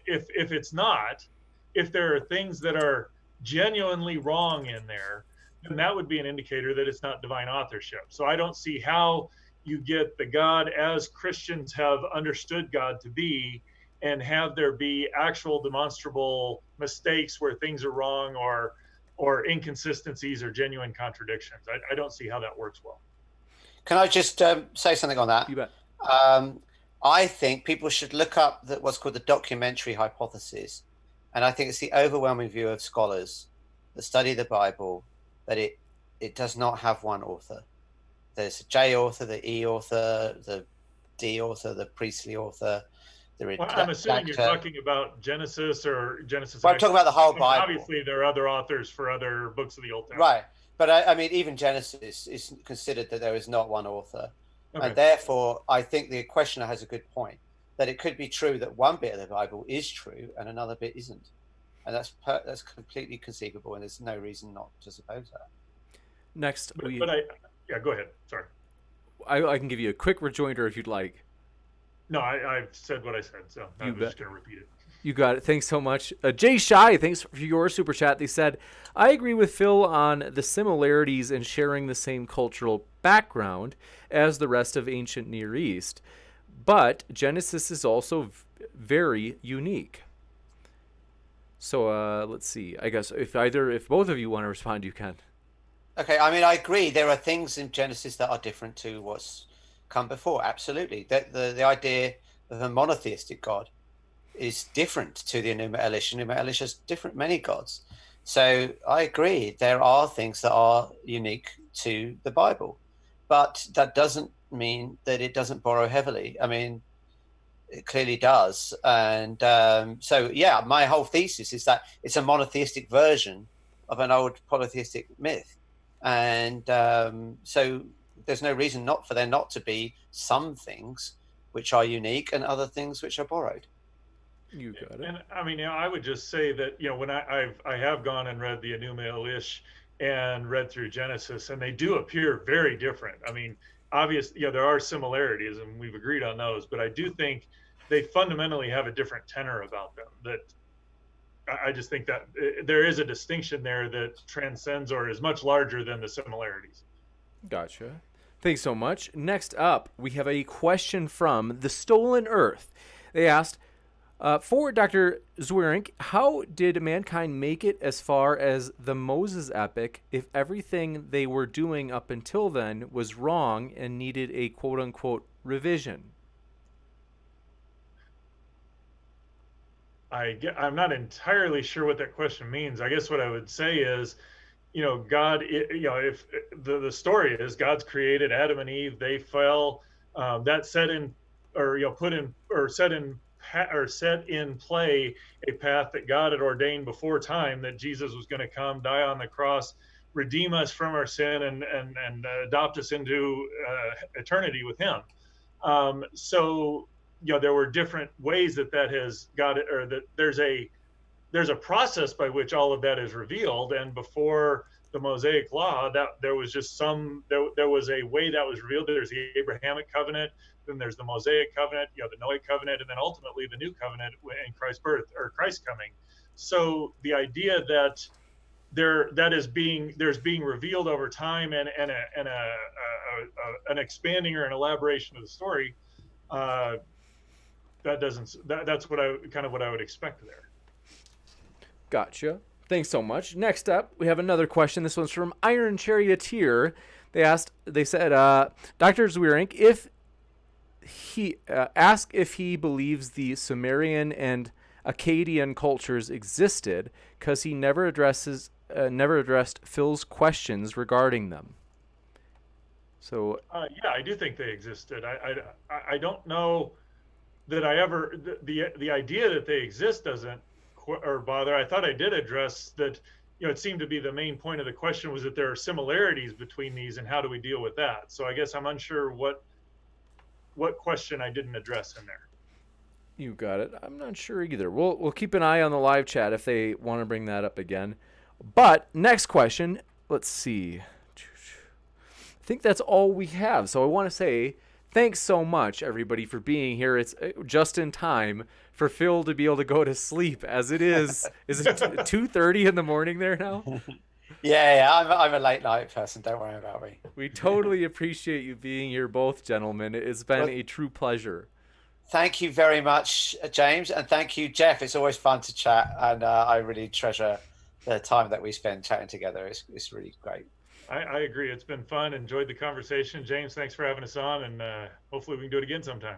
If it's not, if there are things that are genuinely wrong in there, then that would be an indicator that it's not divine authorship. So I don't see how you get the God as Christians have understood God to be and have there be actual demonstrable mistakes where things are wrong or inconsistencies or genuine contradictions. I don't see how that works well. Can I just say something on that? You bet. I think people should look up what's called the documentary hypothesis. And I think it's the overwhelming view of scholars that study the Bible that it does not have one author. There's a J author, the E author, the D author, the priestly author. I'm assuming you're talking about Genesis or Genesis. Well, I'm talking about the whole Bible. Obviously, there are other authors for other books of the Old Testament. Right. But I mean, even Genesis is considered that there is not one author. Okay. And therefore, I think the questioner has a good point, that it could be true that one bit of the Bible is true and another bit isn't. And that's completely conceivable, and there's no reason not to suppose that. Next, go ahead. Sorry. I can give you a quick rejoinder if you'd like. No, I've said what I said, so I'm just going to repeat it. You got it. Thanks so much. Jay Shy, thanks for your super chat. They said, I agree with Phil on the similarities in sharing the same cultural background as the rest of ancient Near East, but Genesis is also very unique. So let's see. I guess if both of you want to respond, you can. Okay, I mean, I agree. There are things in Genesis that are different to what's come before. Absolutely. The idea of a monotheistic God is different to the Enuma Elish. Enuma Elish has many gods. So I agree. There are things that are unique to the Bible, but that doesn't mean that it doesn't borrow heavily. I mean, it clearly does. And so, yeah, my whole thesis is that it's a monotheistic version of an old polytheistic myth. And so there's no reason not for there not to be some things which are unique and other things which are borrowed. You got it. And I mean, I would just say that, when I have gone and read the Enuma Elish and read through Genesis, and they do appear very different. I mean, obviously, there are similarities, and we've agreed on those, but I do think they fundamentally have a different tenor about them. That I just think that there is a distinction there that transcends or is much larger than the similarities. Gotcha. Thanks so much. Next up, we have a question from The Stolen Earth. They asked, for Dr. Zweerink, how did mankind make it as far as the Moses epic if everything they were doing up until then was wrong and needed a quote-unquote revision? I'm not entirely sure what that question means. I guess what I would say is, God, if the story is God's created Adam and Eve, they fell, that set in play a path that God had ordained before time, that Jesus was going to come, die on the cross, redeem us from our sin, and adopt us into eternity with Him. So there were different ways that has got it, or that there's a process by which all of that is revealed. And before the Mosaic Law, that there was just there was a way that was revealed. There's the Abrahamic covenant, then there's the Mosaic covenant, the Noahic covenant, and then ultimately the new covenant in Christ's birth or Christ's coming. So the idea that there's being revealed over time and an expanding or an elaboration of the story, that's what I would expect there. Gotcha. Thanks so much. Next up, we have another question. This one's from Iron Charioteer. They said, Dr. Zweerink, if he believes the Sumerian and Akkadian cultures existed, because he never addressed Phil's questions regarding them. So yeah, I do think they existed. I don't know that I ever the idea that they exist doesn't bother. I thought I did address that. It seemed to be the main point of the question was that there are similarities between these, and how do we deal with that? So I guess I'm unsure what question I didn't address in there. You got it. I'm not sure either. We'll keep an eye on the live chat if they want to bring that up again. But next question, let's see. I think that's all we have. So I want to say thanks so much, everybody, for being here. It's just in time for Phil to be able to go to sleep, as it is. Is it 2:30 in the morning there now? Yeah, I'm a late night person. Don't worry about me. We totally appreciate you being here, both gentlemen. It's been a true pleasure. Thank you very much, James, and thank you, Jeff. It's always fun to chat, and I really treasure the time that we spend chatting together. It's really great. I agree. It's been fun. Enjoyed the conversation. James, thanks for having us on, and hopefully we can do it again sometime.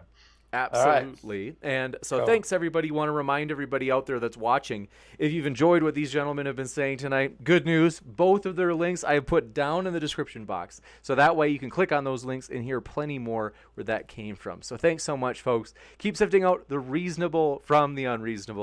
Absolutely. Right. And so cool. Thanks, everybody. Want to remind everybody out there that's watching, if you've enjoyed what these gentlemen have been saying tonight, good news. Both of their links I have put down in the description box. So that way you can click on those links and hear plenty more where that came from. So thanks so much, folks. Keep sifting out the reasonable from the unreasonable.